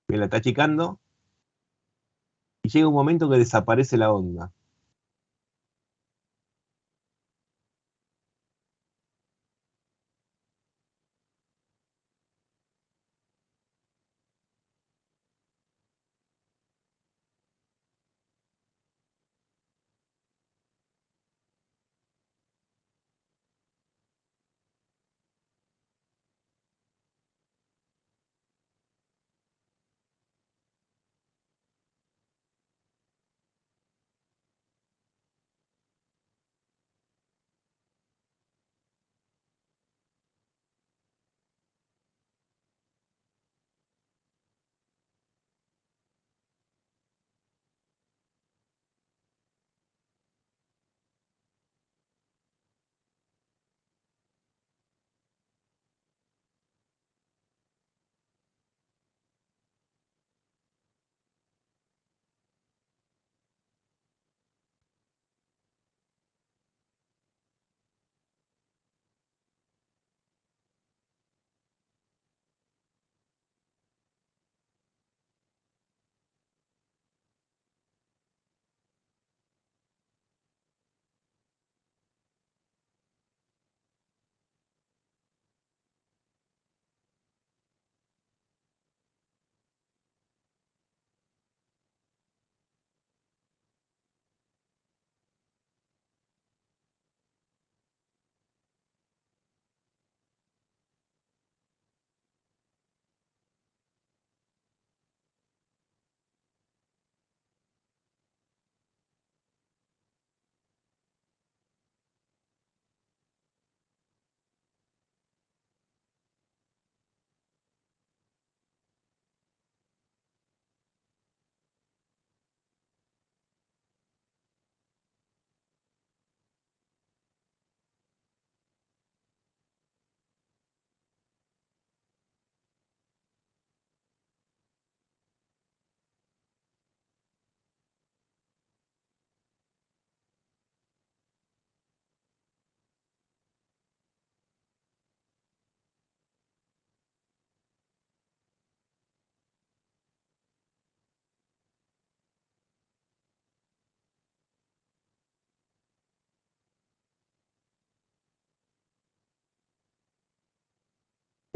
Me la está achicando y llega un momento que desaparece la onda.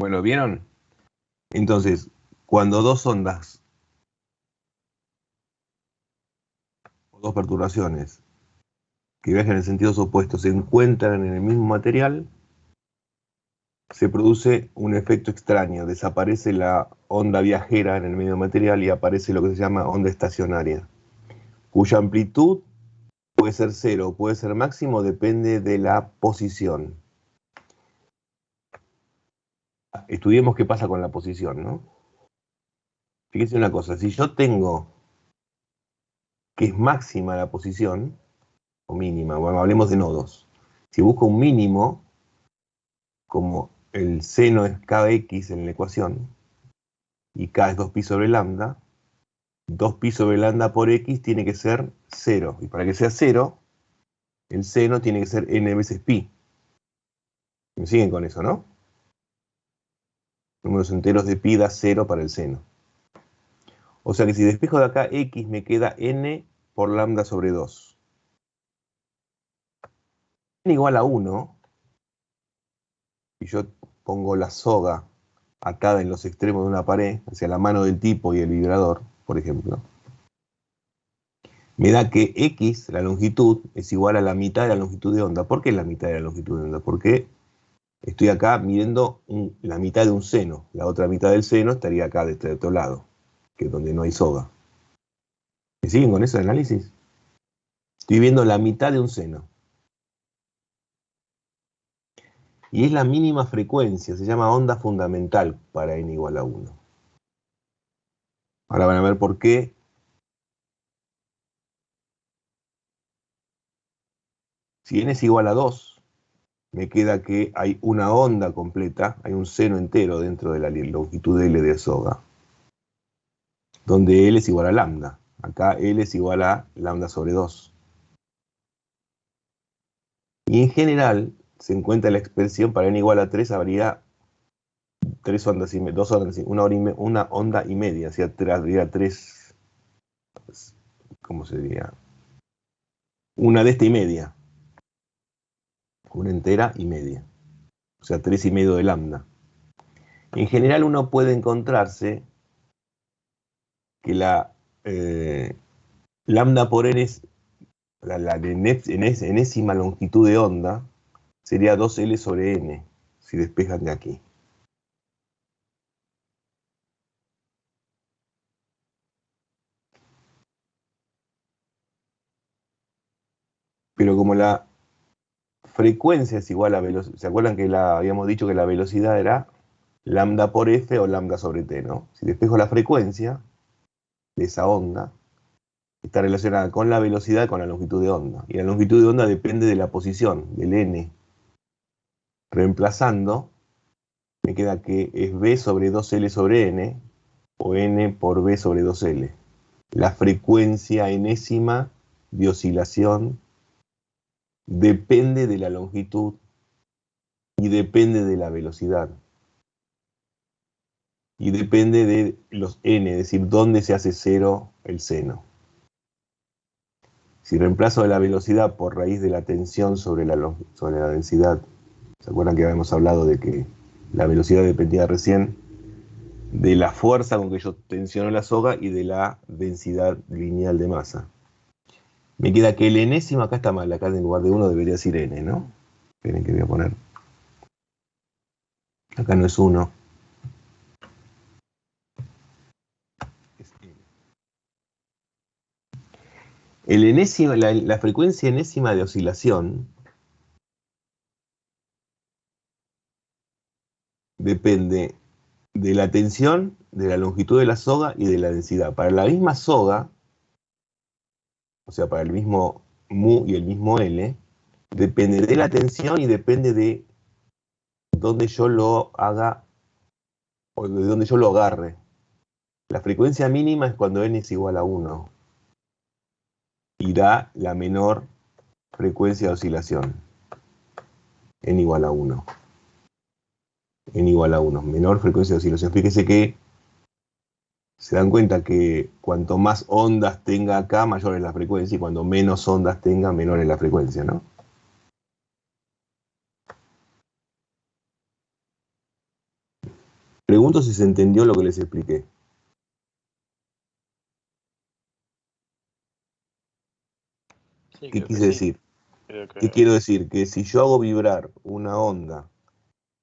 Bueno, ¿vieron? Entonces, cuando dos ondas o dos perturbaciones que viajan en sentidos opuestos se encuentran en el mismo material, se produce un efecto extraño. Desaparece la onda viajera en el medio material y aparece lo que se llama onda estacionaria, cuya amplitud puede ser cero, puede ser máximo, depende de la posición. Estudiemos qué pasa con la posición, ¿no? Fíjense una cosa, si yo tengo que es máxima la posición, o mínima, bueno, hablemos de nodos. Si busco un mínimo, como el seno es kx en la ecuación, y k es 2pi sobre lambda, 2pi sobre lambda por x tiene que ser 0. Y para que sea 0, el seno tiene que ser n veces pi. ¿Me siguen con eso, no? Números enteros de pi da 0 para el seno. O sea que si despejo de acá x, me queda n por lambda sobre 2. N igual a 1, y yo pongo la soga atada en los extremos de una pared, hacia la mano del tipo y el vibrador, por ejemplo, me da que x, la longitud, es igual a la mitad de la longitud de onda. ¿Por qué la mitad de la longitud de onda? Porque estoy acá midiendo la mitad de un seno. La otra mitad del seno estaría acá de este otro lado, que es donde no hay soga. ¿Me siguen con ese análisis? Estoy viendo la mitad de un seno. Y es la mínima frecuencia, se llama onda fundamental para n igual a 1. Ahora van a ver por qué. Si n es igual a 2, me queda que hay una onda completa, hay un seno entero dentro de la longitud L de soga, donde L es igual a lambda. Acá L es igual a lambda sobre 2. Y en general, se encuentra la expresión para n igual a 3, habría 3 ondas y dos ondas, una onda y media, o sea, habría 3, ¿cómo se diría? Una de esta y media. Una entera y media. O sea, 3,5 de lambda. En general uno puede encontrarse que la lambda por n es la enésima longitud de onda, sería 2L sobre n, si despejan de aquí. Pero como la frecuencia es igual a velocidad, ¿se acuerdan que habíamos dicho que la velocidad era lambda por f o lambda sobre t, ¿no? Si despejo la frecuencia de esa onda, está relacionada con la velocidad y con la longitud de onda. Y la longitud de onda depende de la posición, del n. Reemplazando, me queda que es b sobre 2L sobre n, o n por b sobre 2L. La frecuencia enésima de oscilación depende de la longitud y depende de la velocidad. Y depende de los n, es decir, dónde se hace cero el seno. Si reemplazo la velocidad por raíz de la tensión sobre la densidad, ¿se acuerdan que habíamos hablado de que la velocidad dependía recién de la fuerza con que yo tensiono la soga y de la densidad lineal de masa? Me queda que el enésimo, acá está mal, acá en lugar de 1 debería decir n, ¿no? Esperen que voy a poner. Acá no es 1. Es n. El enésimo, la frecuencia enésima de oscilación depende de la tensión, de la longitud de la soga y de la densidad. Para la misma soga, o sea, para el mismo mu y el mismo L, depende de la tensión y depende de dónde yo lo haga o de dónde yo lo agarre. La frecuencia mínima es cuando n es igual a 1 y da la menor frecuencia de oscilación, n igual a 1. N igual a 1, menor frecuencia de oscilación. Fíjese que se dan cuenta que cuanto más ondas tenga acá, mayor es la frecuencia, y cuando menos ondas tenga, menor es la frecuencia, ¿no? Pregunto si se entendió lo que les expliqué. Sí, ¿Qué creo que quise sí. decir? Creo ¿Qué que quiero decir? Que si yo hago vibrar una onda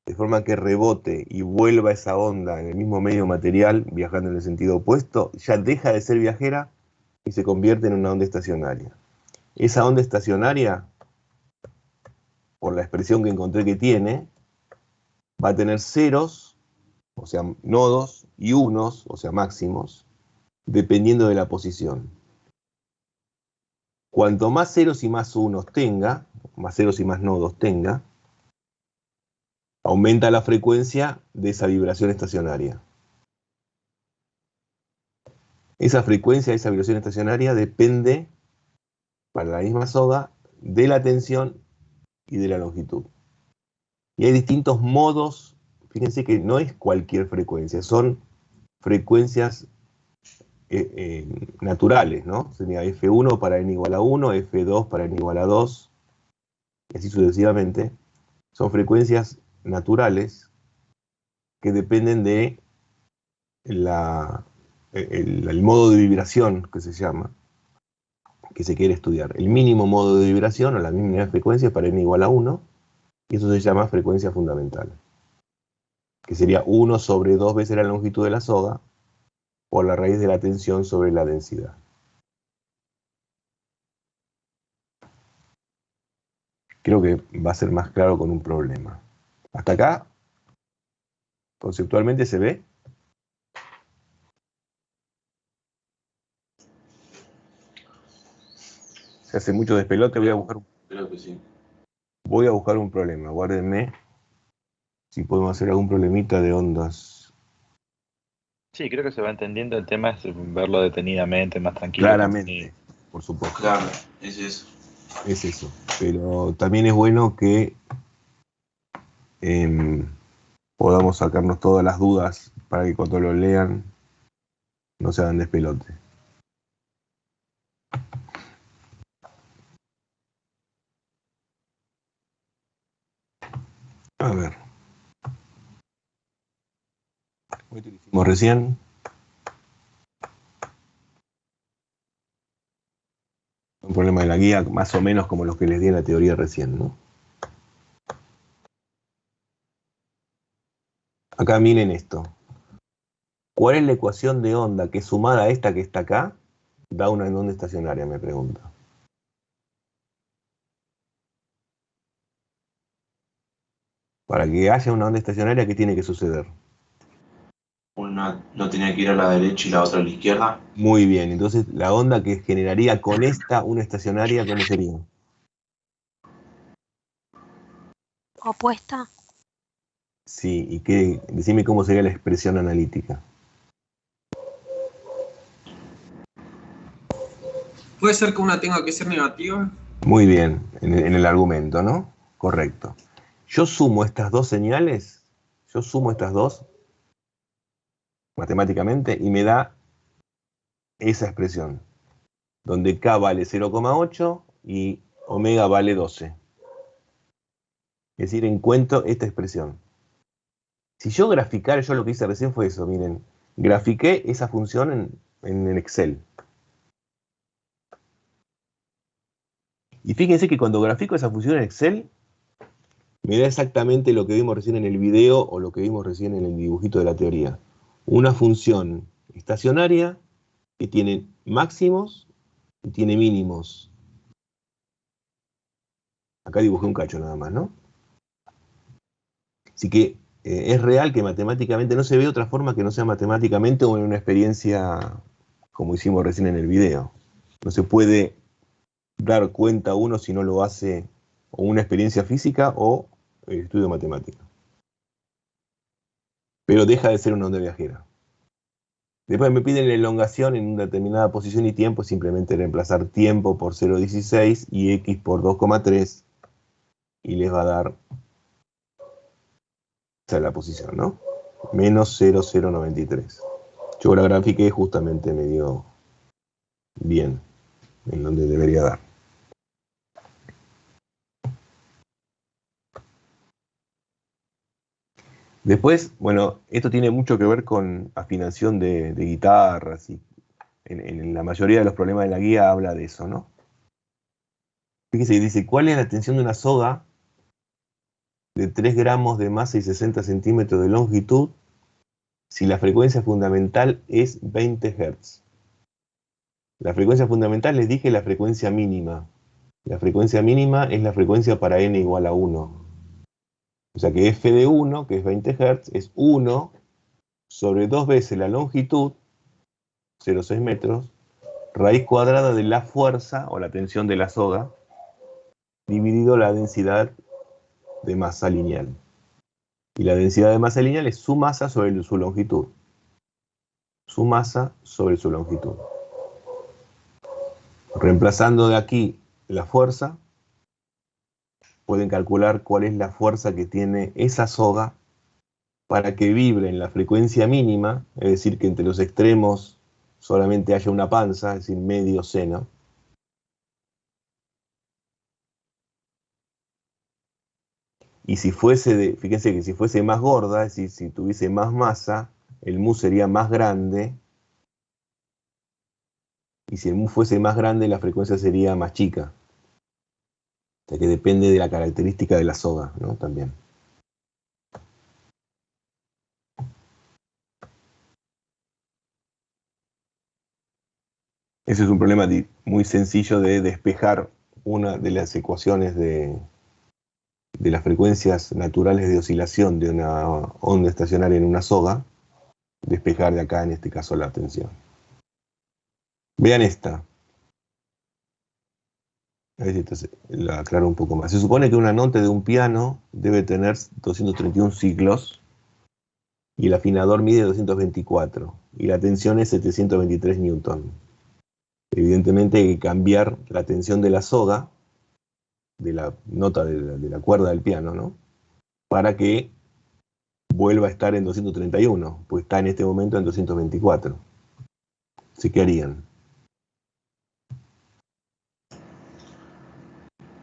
de forma que rebote y vuelva esa onda en el mismo medio material, viajando en el sentido opuesto, ya deja de ser viajera y se convierte en una onda estacionaria. Esa onda estacionaria, por la expresión que encontré que tiene, va a tener ceros, o sea, nodos, y unos, o sea, máximos, dependiendo de la posición. Cuanto más ceros y más unos tenga, más ceros y más nodos tenga, aumenta la frecuencia de esa vibración estacionaria. Esa frecuencia de esa vibración estacionaria depende, para la misma soga, de la tensión y de la longitud. Y hay distintos modos, fíjense que no es cualquier frecuencia, son frecuencias naturales, ¿no? Sería F1 para n igual a 1, F2 para n igual a 2, y así sucesivamente. Son frecuencias naturales que dependen de el modo de vibración que se llama, que se quiere estudiar. El mínimo modo de vibración o la mínima frecuencia para n igual a 1, y eso se llama frecuencia fundamental, que sería 1 sobre 2 veces la longitud de la soga por la raíz de la tensión sobre la densidad. Creo que va a ser más claro con un problema. Hasta acá, conceptualmente se ve. Se hace mucho despelote, Creo que sí. voy a buscar un problema. Guárdenme si podemos hacer algún problemita de ondas. sí, creo que se va entendiendo. El tema es verlo detenidamente, más tranquilo. Claramente, por supuesto. Claro, es eso. Es eso. Pero también es bueno que podamos sacarnos todas las dudas para que cuando lo lean no se hagan despelote. A ver. Lo hicimos recién. Un problema de la guía, más o menos como los que les di en la teoría recién, ¿no? Acá miren esto. ¿Cuál es la ecuación de onda que sumada a esta que está acá da una onda estacionaria? Me pregunto. Para que haya una onda estacionaria, ¿qué tiene que suceder? Una no tenía que ir a la derecha y la otra a la izquierda. Muy bien, entonces la onda que generaría con esta una estacionaria, ¿cómo sería? Opuesta. Sí, y decime cómo sería la expresión analítica. Puede ser que una tenga que ser negativa. Muy bien, en el argumento, ¿no? Correcto. Yo sumo estas dos señales, yo sumo estas dos matemáticamente y me da esa expresión, donde K vale 0,8 y omega vale 12. Es decir, encuentro esta expresión. Si yo graficara, yo lo que hice recién fue eso, miren, grafiqué esa función en el Excel. Y fíjense que cuando grafico esa función en Excel, me da exactamente lo que vimos recién en el video o lo que vimos recién en el dibujito de la teoría. Una función estacionaria que tiene máximos y tiene mínimos. Acá dibujé un cacho nada más, ¿no? Así que es real que matemáticamente no se ve otra forma que no sea matemáticamente o en una experiencia como hicimos recién en el video. No se puede dar cuenta uno si no lo hace o una experiencia física o el estudio matemático. Pero deja de ser una onda viajera. Después me piden la elongación en una determinada posición y tiempo, simplemente reemplazar tiempo por 0,16 y x por 2,3 y les va a dar esa es la posición, ¿no? Menos 0,093. Yo la grafiqué justamente me dio bien en donde debería dar. Después, bueno, esto tiene mucho que ver con afinación de guitarras y en la mayoría de los problemas de la guía habla de eso, ¿no? Fíjese, dice, ¿cuál es la tensión de una soga de 3 gramos de masa y 60 centímetros de longitud si la frecuencia fundamental es 20 Hz? La frecuencia fundamental, les dije, la frecuencia mínima. La frecuencia mínima es la frecuencia para n igual a 1. O sea que f de 1, que es 20 Hz, es 1 sobre 2 veces la longitud, 0,6 metros, raíz cuadrada de la fuerza o la tensión de la soga, dividido la densidad de masa lineal. Y la densidad de masa lineal es su masa sobre su longitud. Su masa sobre su longitud. Reemplazando de aquí la fuerza, pueden calcular cuál es la fuerza que tiene esa soga para que vibre en la frecuencia mínima, es decir, que entre los extremos solamente haya una panza, es decir, medio seno. Y si fuese, fíjense que si fuese más gorda, es decir, si tuviese más masa, el mu sería más grande. Y si el mu fuese más grande, la frecuencia sería más chica. O sea que depende de la característica de la soga, ¿no? También. Ese es un problema muy sencillo de despejar una de las ecuaciones de las frecuencias naturales de oscilación de una onda estacionaria en una soga, despejar de acá, en este caso, la tensión. Vean esta. A ver si esto la aclaro un poco más. Se supone que una nota de un piano debe tener 231 ciclos y el afinador mide 224 y la tensión es 723 newton. Evidentemente hay que cambiar la tensión de la soga, de la nota de la cuerda del piano, ¿no? Para que vuelva a estar en 231, pues está en este momento en 224. Así que harían.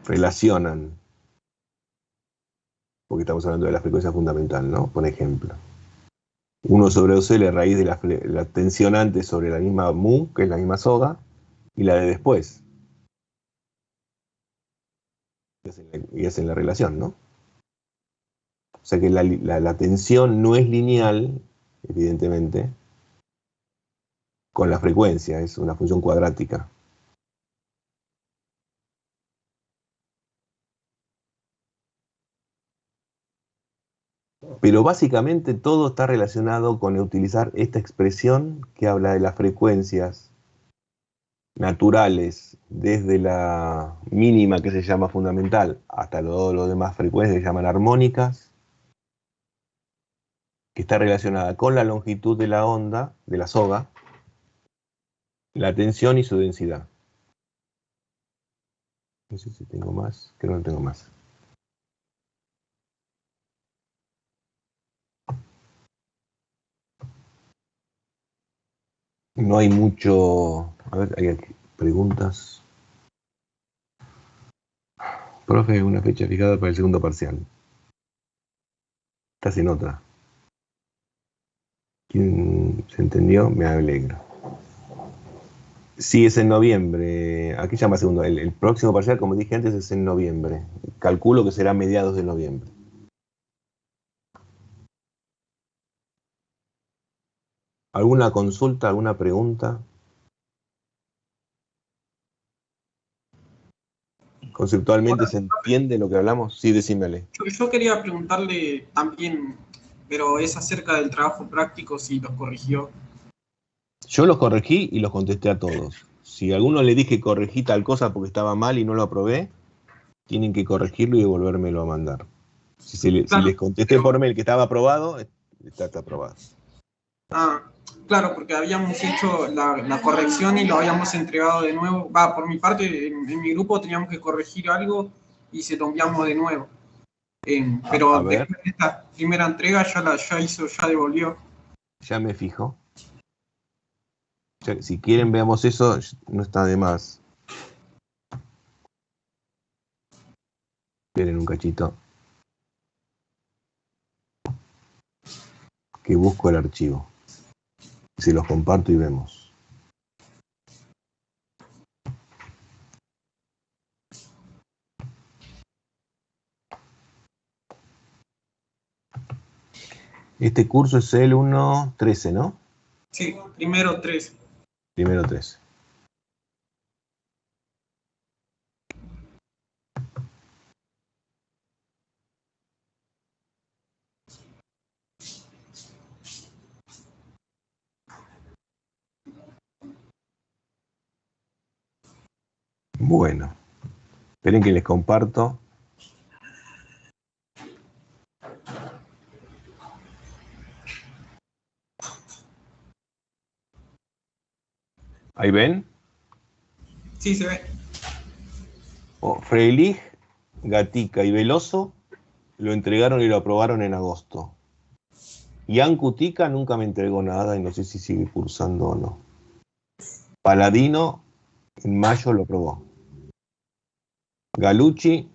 Relacionan, porque estamos hablando de la frecuencia fundamental, ¿no? Por ejemplo. 1 sobre 2L a raíz de la tensión antes sobre la misma mu, que es la misma soga, y la de después. Y hacen la relación, ¿no? O sea que la tensión no es lineal, evidentemente, con la frecuencia, es una función cuadrática. Pero básicamente todo está relacionado con utilizar esta expresión que habla de las frecuencias naturales, desde la mínima que se llama fundamental hasta todo lo demás frecuencias que se llaman armónicas, que está relacionada con la longitud de la onda, de la soga, la tensión y su densidad. No sé si tengo más, creo que no tengo más. No hay mucho... A ver, hay aquí preguntas. Profe, una fecha fijada para el segundo parcial. Estás en otra. ¿Quién se entendió? Me alegro. Sí, es en noviembre. Aquí se llama segundo. El próximo parcial, como dije antes, es en noviembre. Calculo que será mediados de noviembre. ¿Alguna consulta, alguna pregunta? ¿Conceptualmente Hola. se entiende lo que hablamos? Sí, decímele. Yo quería preguntarle también, pero es acerca del trabajo práctico, si los corrigió. Yo los corregí y los contesté a todos. Si a alguno le dije corregí tal cosa porque estaba mal y no lo aprobé, tienen que corregirlo y devolvérmelo a mandar. Si les contesté pero- por mail que estaba aprobado, está aprobado. Ah, claro, porque habíamos hecho la corrección y lo habíamos entregado de nuevo. Va, por mi parte, en mi grupo teníamos que corregir algo y se lo enviamos de nuevo. Pero A ver, después de esta primera entrega ya devolvió. ya me fijo. Si quieren veamos eso, no está de más. Esperen un cachito. que busco el archivo. Se los comparto y vemos. Este curso es el 1.13, ¿no? Sí, primero 3. Primero 13. Bueno, esperen que les comparto. ¿Ahí ven? Sí, se ve. Freilich, Gatica y Veloso lo entregaron y lo aprobaron en agosto. Ian Cutica nunca me entregó nada y no sé si sigue cursando o no. Paladino en mayo lo aprobó. Galucci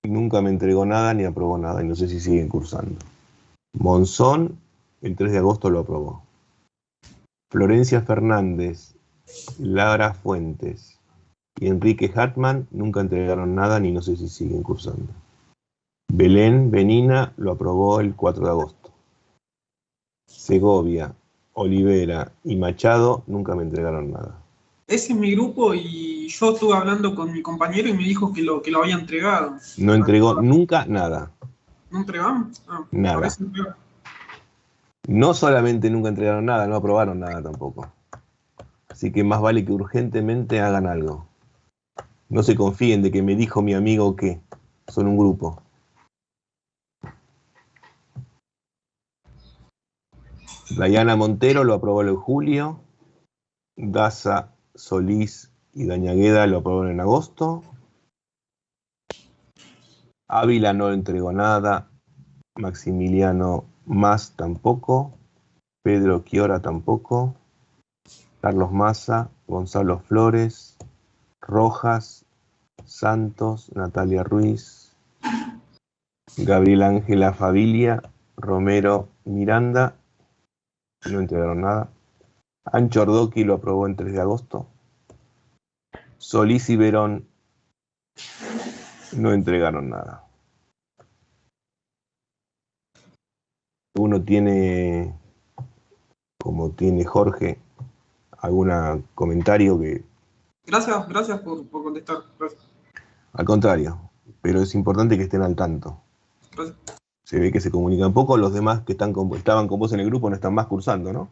nunca me entregó nada ni aprobó nada y no sé si siguen cursando. Monzón el 3 de agosto lo aprobó. Florencia Fernández, Lara Fuentes y Enrique Hartmann nunca entregaron nada ni no sé si siguen cursando. Belén Benina lo aprobó el 4 de agosto. Segovia, Olivera y Machado nunca me entregaron nada. Ese es mi grupo y yo estuve hablando con mi compañero y me dijo que lo había entregado. No entregó nunca nada. ¿No entregamos? Ah, Nada. parece entregado. No solamente nunca entregaron nada, no aprobaron nada tampoco. Así que más vale que urgentemente hagan algo. No se confíen de que me dijo mi amigo que son un grupo. Dayana Montero lo aprobó en julio. Daza, Solís y Dañagueda lo aprobaron en agosto. Ávila no entregó nada. Maximiliano Más tampoco. Pedro Chiora tampoco. Carlos Massa, Gonzalo Flores, Rojas, Santos, Natalia Ruiz, Gabriel Ángela Favilla, Romero Miranda, no entregaron nada. Ancho Ordoqui lo aprobó en 3 de agosto. Solís y Verón no entregaron nada. Uno tiene, como tiene Jorge, algún comentario que... Gracias por contestar. Gracias. Al contrario, pero es importante que estén al tanto. Gracias. Se ve que se comunican poco, los demás que estaban con vos en el grupo no están más cursando, ¿no?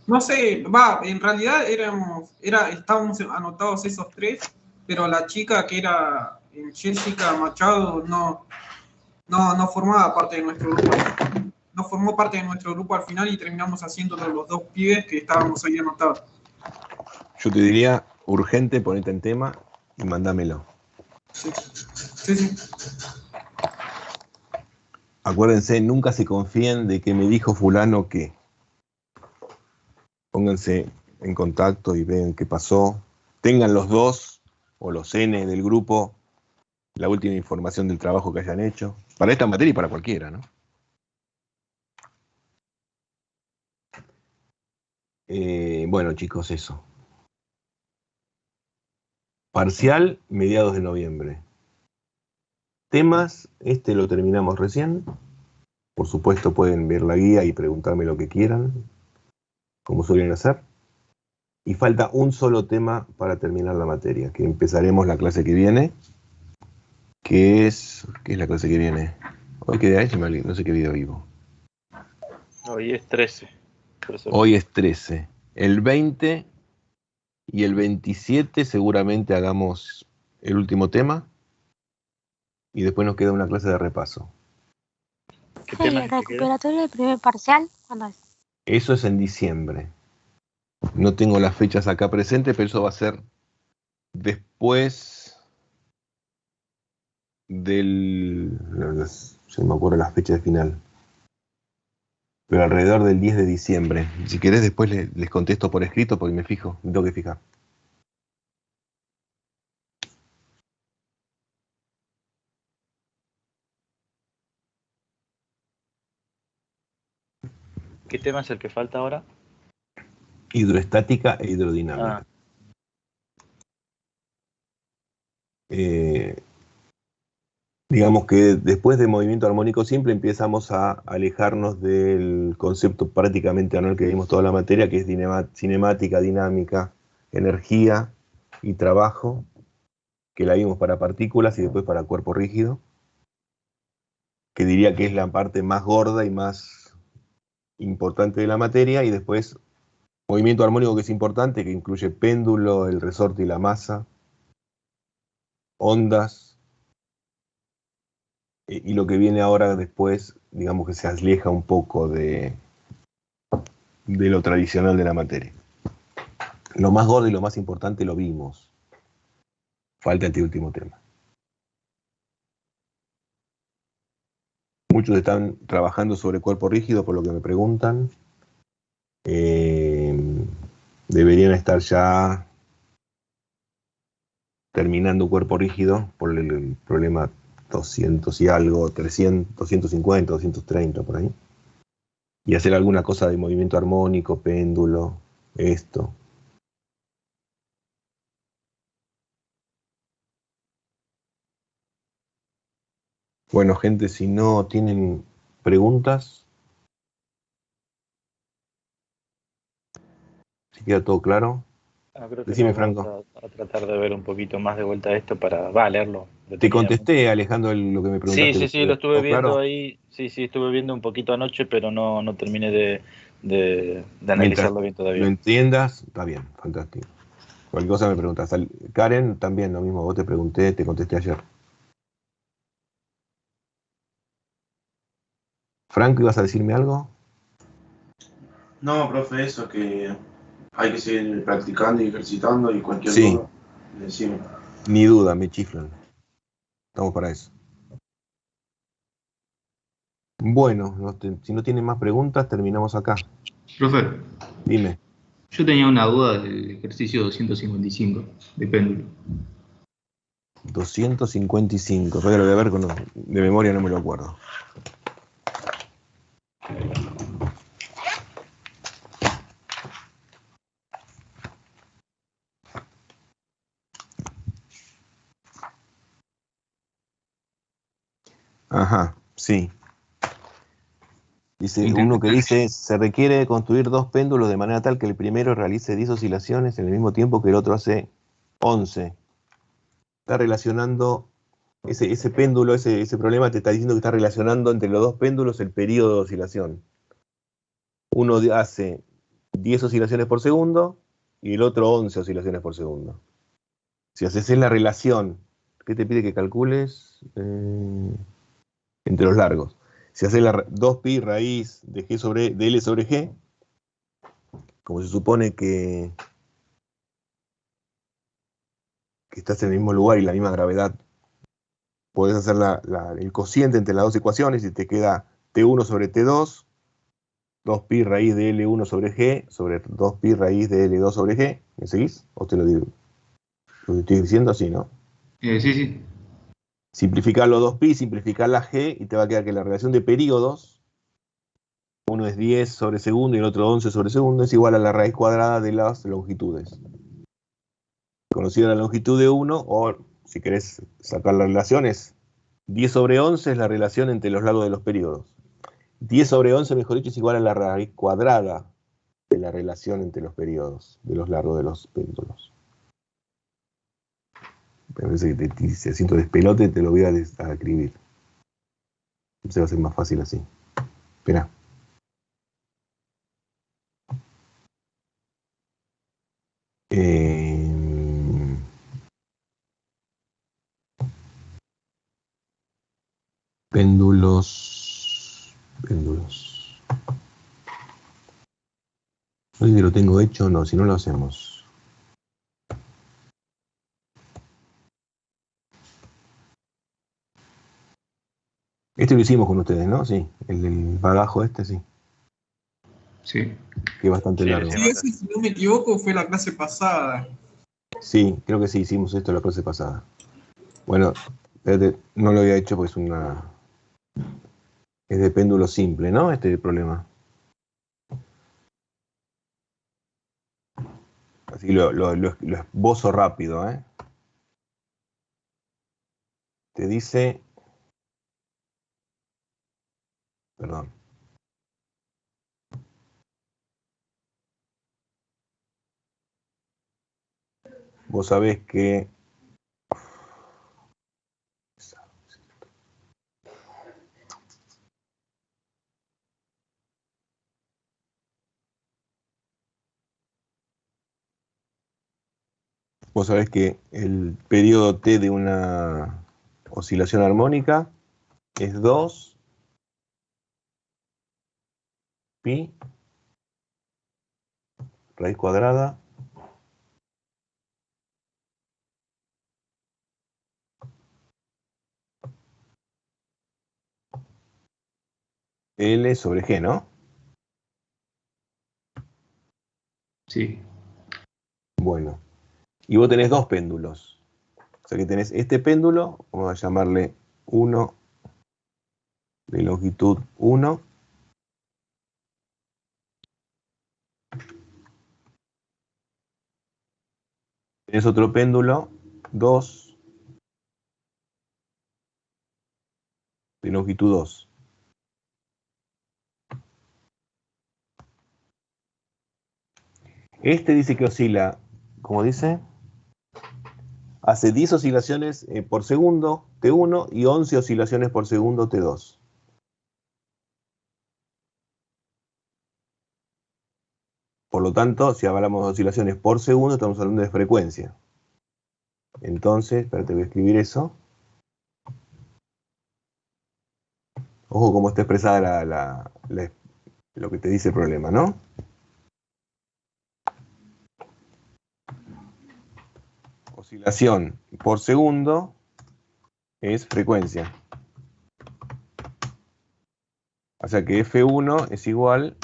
No sé, en realidad estábamos anotados esos 3, pero la chica que era Jessica Machado no formaba parte de nuestro grupo. No formó parte de nuestro grupo al final y terminamos haciéndolo los 2 pibes que estábamos ahí anotados. Yo te diría, urgente, ponete en tema y mándamelo. Sí. Acuérdense, nunca se confíen de que me dijo fulano que. Pónganse en contacto y vean qué pasó. Tengan los 2 o los N del grupo la última información del trabajo que hayan hecho. Para esta materia y para cualquiera, ¿no? Bueno, chicos, eso. Parcial, mediados de noviembre. Temas, lo terminamos recién. Por supuesto, pueden ver la guía y preguntarme lo que quieran, como suelen hacer. Y falta un solo tema para terminar la materia, que empezaremos la clase que viene, ¿qué es la clase que viene? Hoy qué día es, no sé qué video vivo. Hoy es 13. Profesor. Hoy es 13. El 20 y el 27 seguramente hagamos el último tema y después nos queda una clase de repaso. ¿Qué Sí, tema el es que queda? recuperatorio del primer parcial, ¿cuándo es? Eso es en diciembre. No tengo las fechas acá presentes, pero eso va a ser después del... No me acuerdo la fecha de final. Pero alrededor del 10 de diciembre. Si querés después les contesto por escrito porque me tengo que fijar. ¿Qué tema es el que falta ahora? Hidroestática e hidrodinámica. Digamos que después de movimiento armónico simple empezamos a alejarnos del concepto prácticamente anual que vimos toda la materia, que es cinemática, dinámica, energía y trabajo, que la vimos para partículas y después para cuerpo rígido, que diría que es la parte más gorda y más importante de la materia, y después movimiento armónico, que es importante, que incluye péndulo, el resorte y la masa, ondas, y lo que viene ahora después, digamos que se aleja un poco de lo tradicional de la materia. Lo más gordo y lo más importante lo vimos. Falta este último tema. Muchos están trabajando sobre cuerpo rígido, por lo que me preguntan. Deberían estar ya terminando cuerpo rígido por el problema 200 y algo, 300, 250, 230, por ahí. Y hacer alguna cosa de movimiento armónico, péndulo, esto. Bueno, gente, si no tienen preguntas, si queda todo claro. Creo que Decime, no, vamos Franco. a tratar de ver un poquito más de vuelta a esto para leerlo. Te contesté, Alejandro, lo que me preguntaste. Sí, lo estuve viendo claro? ahí. Sí, estuve viendo un poquito anoche, pero no terminé de analizarlo bien Lo todavía. entiendas, está bien, fantástico. Cualquier cosa me preguntas. Karen, también lo mismo, vos te pregunté, te contesté ayer. Franco, ¿ibas a decirme algo? No, profe, eso que hay que seguir practicando y ejercitando y cualquier Sí. duda, decime. Ni duda, me chiflan. Estamos para eso. Bueno, si no tienen más preguntas, terminamos acá. Profe, Dime. yo tenía una duda del ejercicio 255 de péndulo. 255, pero lo voy a ver de memoria, no me lo acuerdo. Ajá, sí. Dice uno que dice, se requiere construir dos péndulos de manera tal que el primero realice 10 oscilaciones en el mismo tiempo que el otro hace 11. Está relacionando, ese péndulo, ese problema te está diciendo que está relacionando entre los dos péndulos el periodo de oscilación. Uno hace 10 oscilaciones por segundo y el otro 11 oscilaciones por segundo. Si haces la relación, ¿qué te pide que calcules? Entre los largos. Si haces la 2pi raíz de L sobre G, como se supone que estás en el mismo lugar y la misma gravedad, podés hacer el cociente entre las dos ecuaciones y te queda T1 sobre T2, 2pi raíz de L1 sobre G, sobre 2pi raíz de L2 sobre G. ¿Me seguís? ¿O te lo digo? Lo estoy diciendo así, ¿no? Sí. Simplificar los 2pi, simplificar la G, y te va a quedar que la relación de periodos, uno es 10 sobre segundo y el otro 11 sobre segundo, es igual a la raíz cuadrada de las longitudes. Conocida la longitud de 1, o si querés sacar las relaciones, 10 sobre 11 es la relación entre los largos de los periodos. 10 sobre 11, mejor dicho, es igual a la raíz cuadrada de la relación entre los periodos, de los largos de los péndulos. Me parece que si siento despelote, te lo voy a escribir. Se va a hacer más fácil así. Espera. Péndulos. No sé si lo tengo hecho o no, si no lo hacemos. Este lo hicimos con ustedes, ¿no? Sí, el del bagajo este, sí. Sí. Que es bastante largo. Sí, ese, si no me equivoco, fue la clase pasada. Sí, creo que sí, hicimos esto la clase pasada. Bueno, espérate, no lo había hecho porque es de péndulo simple, ¿no? Este es el problema. Así lo esbozo rápido, ¿eh? Te dice... Perdón. Vos sabés que... Vos sabés que el periodo T de una oscilación armónica es 2 pi raíz cuadrada L sobre G, ¿no? Sí. Bueno, y vos tenés dos péndulos. O sea que tenés este péndulo, vamos a llamarle 1 de longitud 1. Tenés otro péndulo, 2 de longitud 2. Este dice que oscila, como dice, hace 10 oscilaciones por segundo, T1, y 11 oscilaciones por segundo, T2. Por lo tanto, si hablamos de oscilaciones por segundo, estamos hablando de frecuencia. Entonces, espérate, voy a escribir eso. Ojo cómo está expresada lo que te dice el problema, ¿no? Oscilación por segundo es frecuencia. O sea que F1 es igual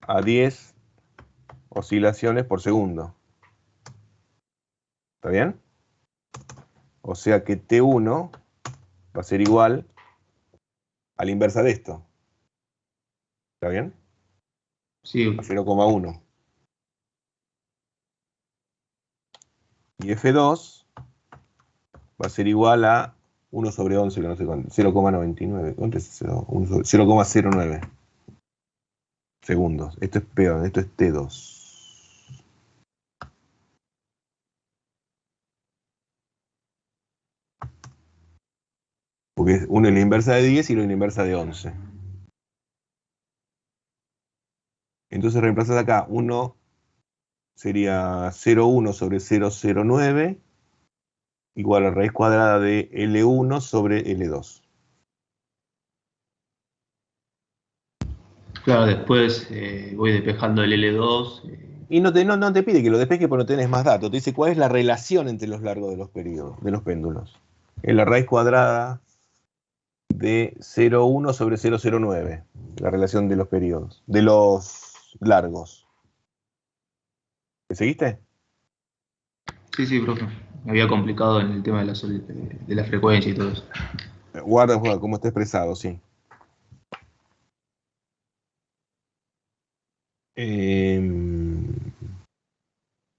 a 10 oscilaciones por segundo. ¿Está bien? O sea que T1 va a ser igual a la inversa de esto. ¿Está bien? Sí. A 0,1. Y F2 va a ser igual a 1 sobre 11, que no sé cuánto, 0,99. ¿Cuánto es eso? 0,09 segundos. Esto es peor, esto es T2. Porque uno es la inversa de 10 y uno es la inversa de 11. Entonces reemplazas acá, 1 sería 0,1 sobre 0,09 igual a raíz cuadrada de L1 sobre L2. Claro, después voy despejando el L2. Y no te pide que lo despejes porque no tenés más datos. Te dice cuál es la relación entre los largos de los periodos, de los péndulos. Es la raíz cuadrada de 0,1 sobre 0,09. La relación de los periodos, de los largos. ¿Me seguiste? Sí, profe. Me había complicado en el tema de la frecuencia y todo eso. Guarda cómo está expresado, sí.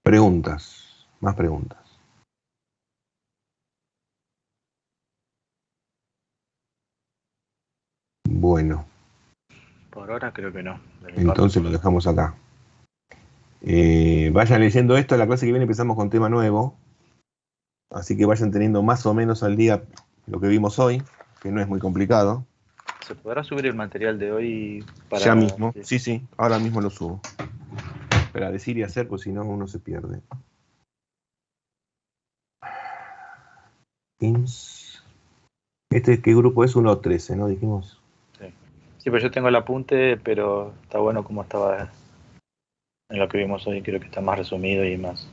Preguntas. Más preguntas. Bueno. Por ahora creo que no. Entonces lo dejamos acá. Vayan leyendo esto. La clase que viene empezamos con tema nuevo. Así que vayan teniendo más o menos al día lo que vimos hoy, que no es muy complicado. ¿Se podrá subir el material de hoy para...? Ya mismo. Sí, ahora mismo lo subo. Espera, decir y hacer, pues si no uno se pierde. Teams. ¿Qué grupo es? 1.13, ¿no? Dijimos. Sí, pues yo tengo el apunte, pero está bueno como estaba en lo que vimos hoy. Creo que está más resumido y más.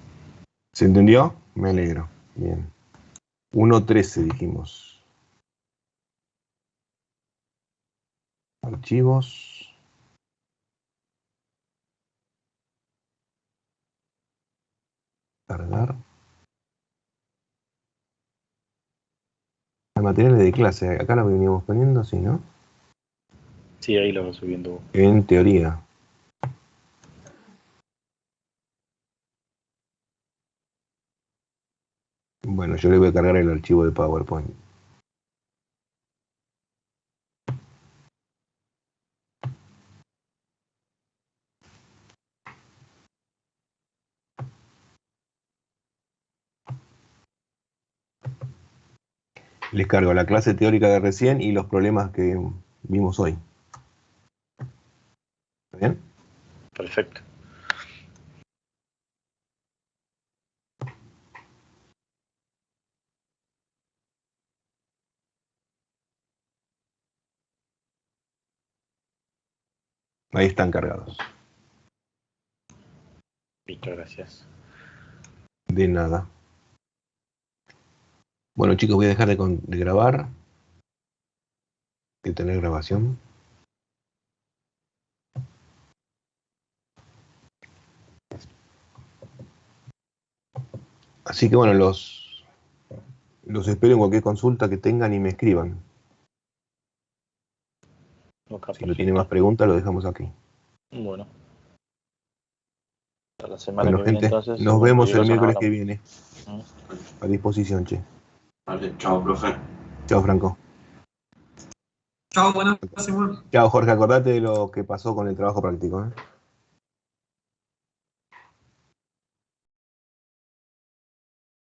¿Se entendió? Me alegro. Bien. 1.13 dijimos. Archivos. Cargar. El material de clase. Acá lo veníamos poniendo, ¿sí, no? Sí, ahí lo voy subiendo. En teoría. Bueno, yo le voy a cargar el archivo de PowerPoint. Les cargo la clase teórica de recién y los problemas que vimos hoy. ¿Está bien? Perfecto. Ahí están cargados. Listo, gracias. De nada. Bueno, chicos, voy a dejar de grabar. De tener grabación. Así que bueno, los espero en cualquier consulta que tengan y me escriban. Ok, Si no tiene más preguntas, lo dejamos aquí. Bueno. Hasta la semana Bueno, que viene gente, entonces. nos vemos el Cualquier cosa nos miércoles que hablamos. viene. Mm. A disposición, che. Vale, chao, profe. Chao, Franco. Chao, buenas semana. Chao, Jorge. Acordate de lo que pasó con el trabajo práctico, ¿eh?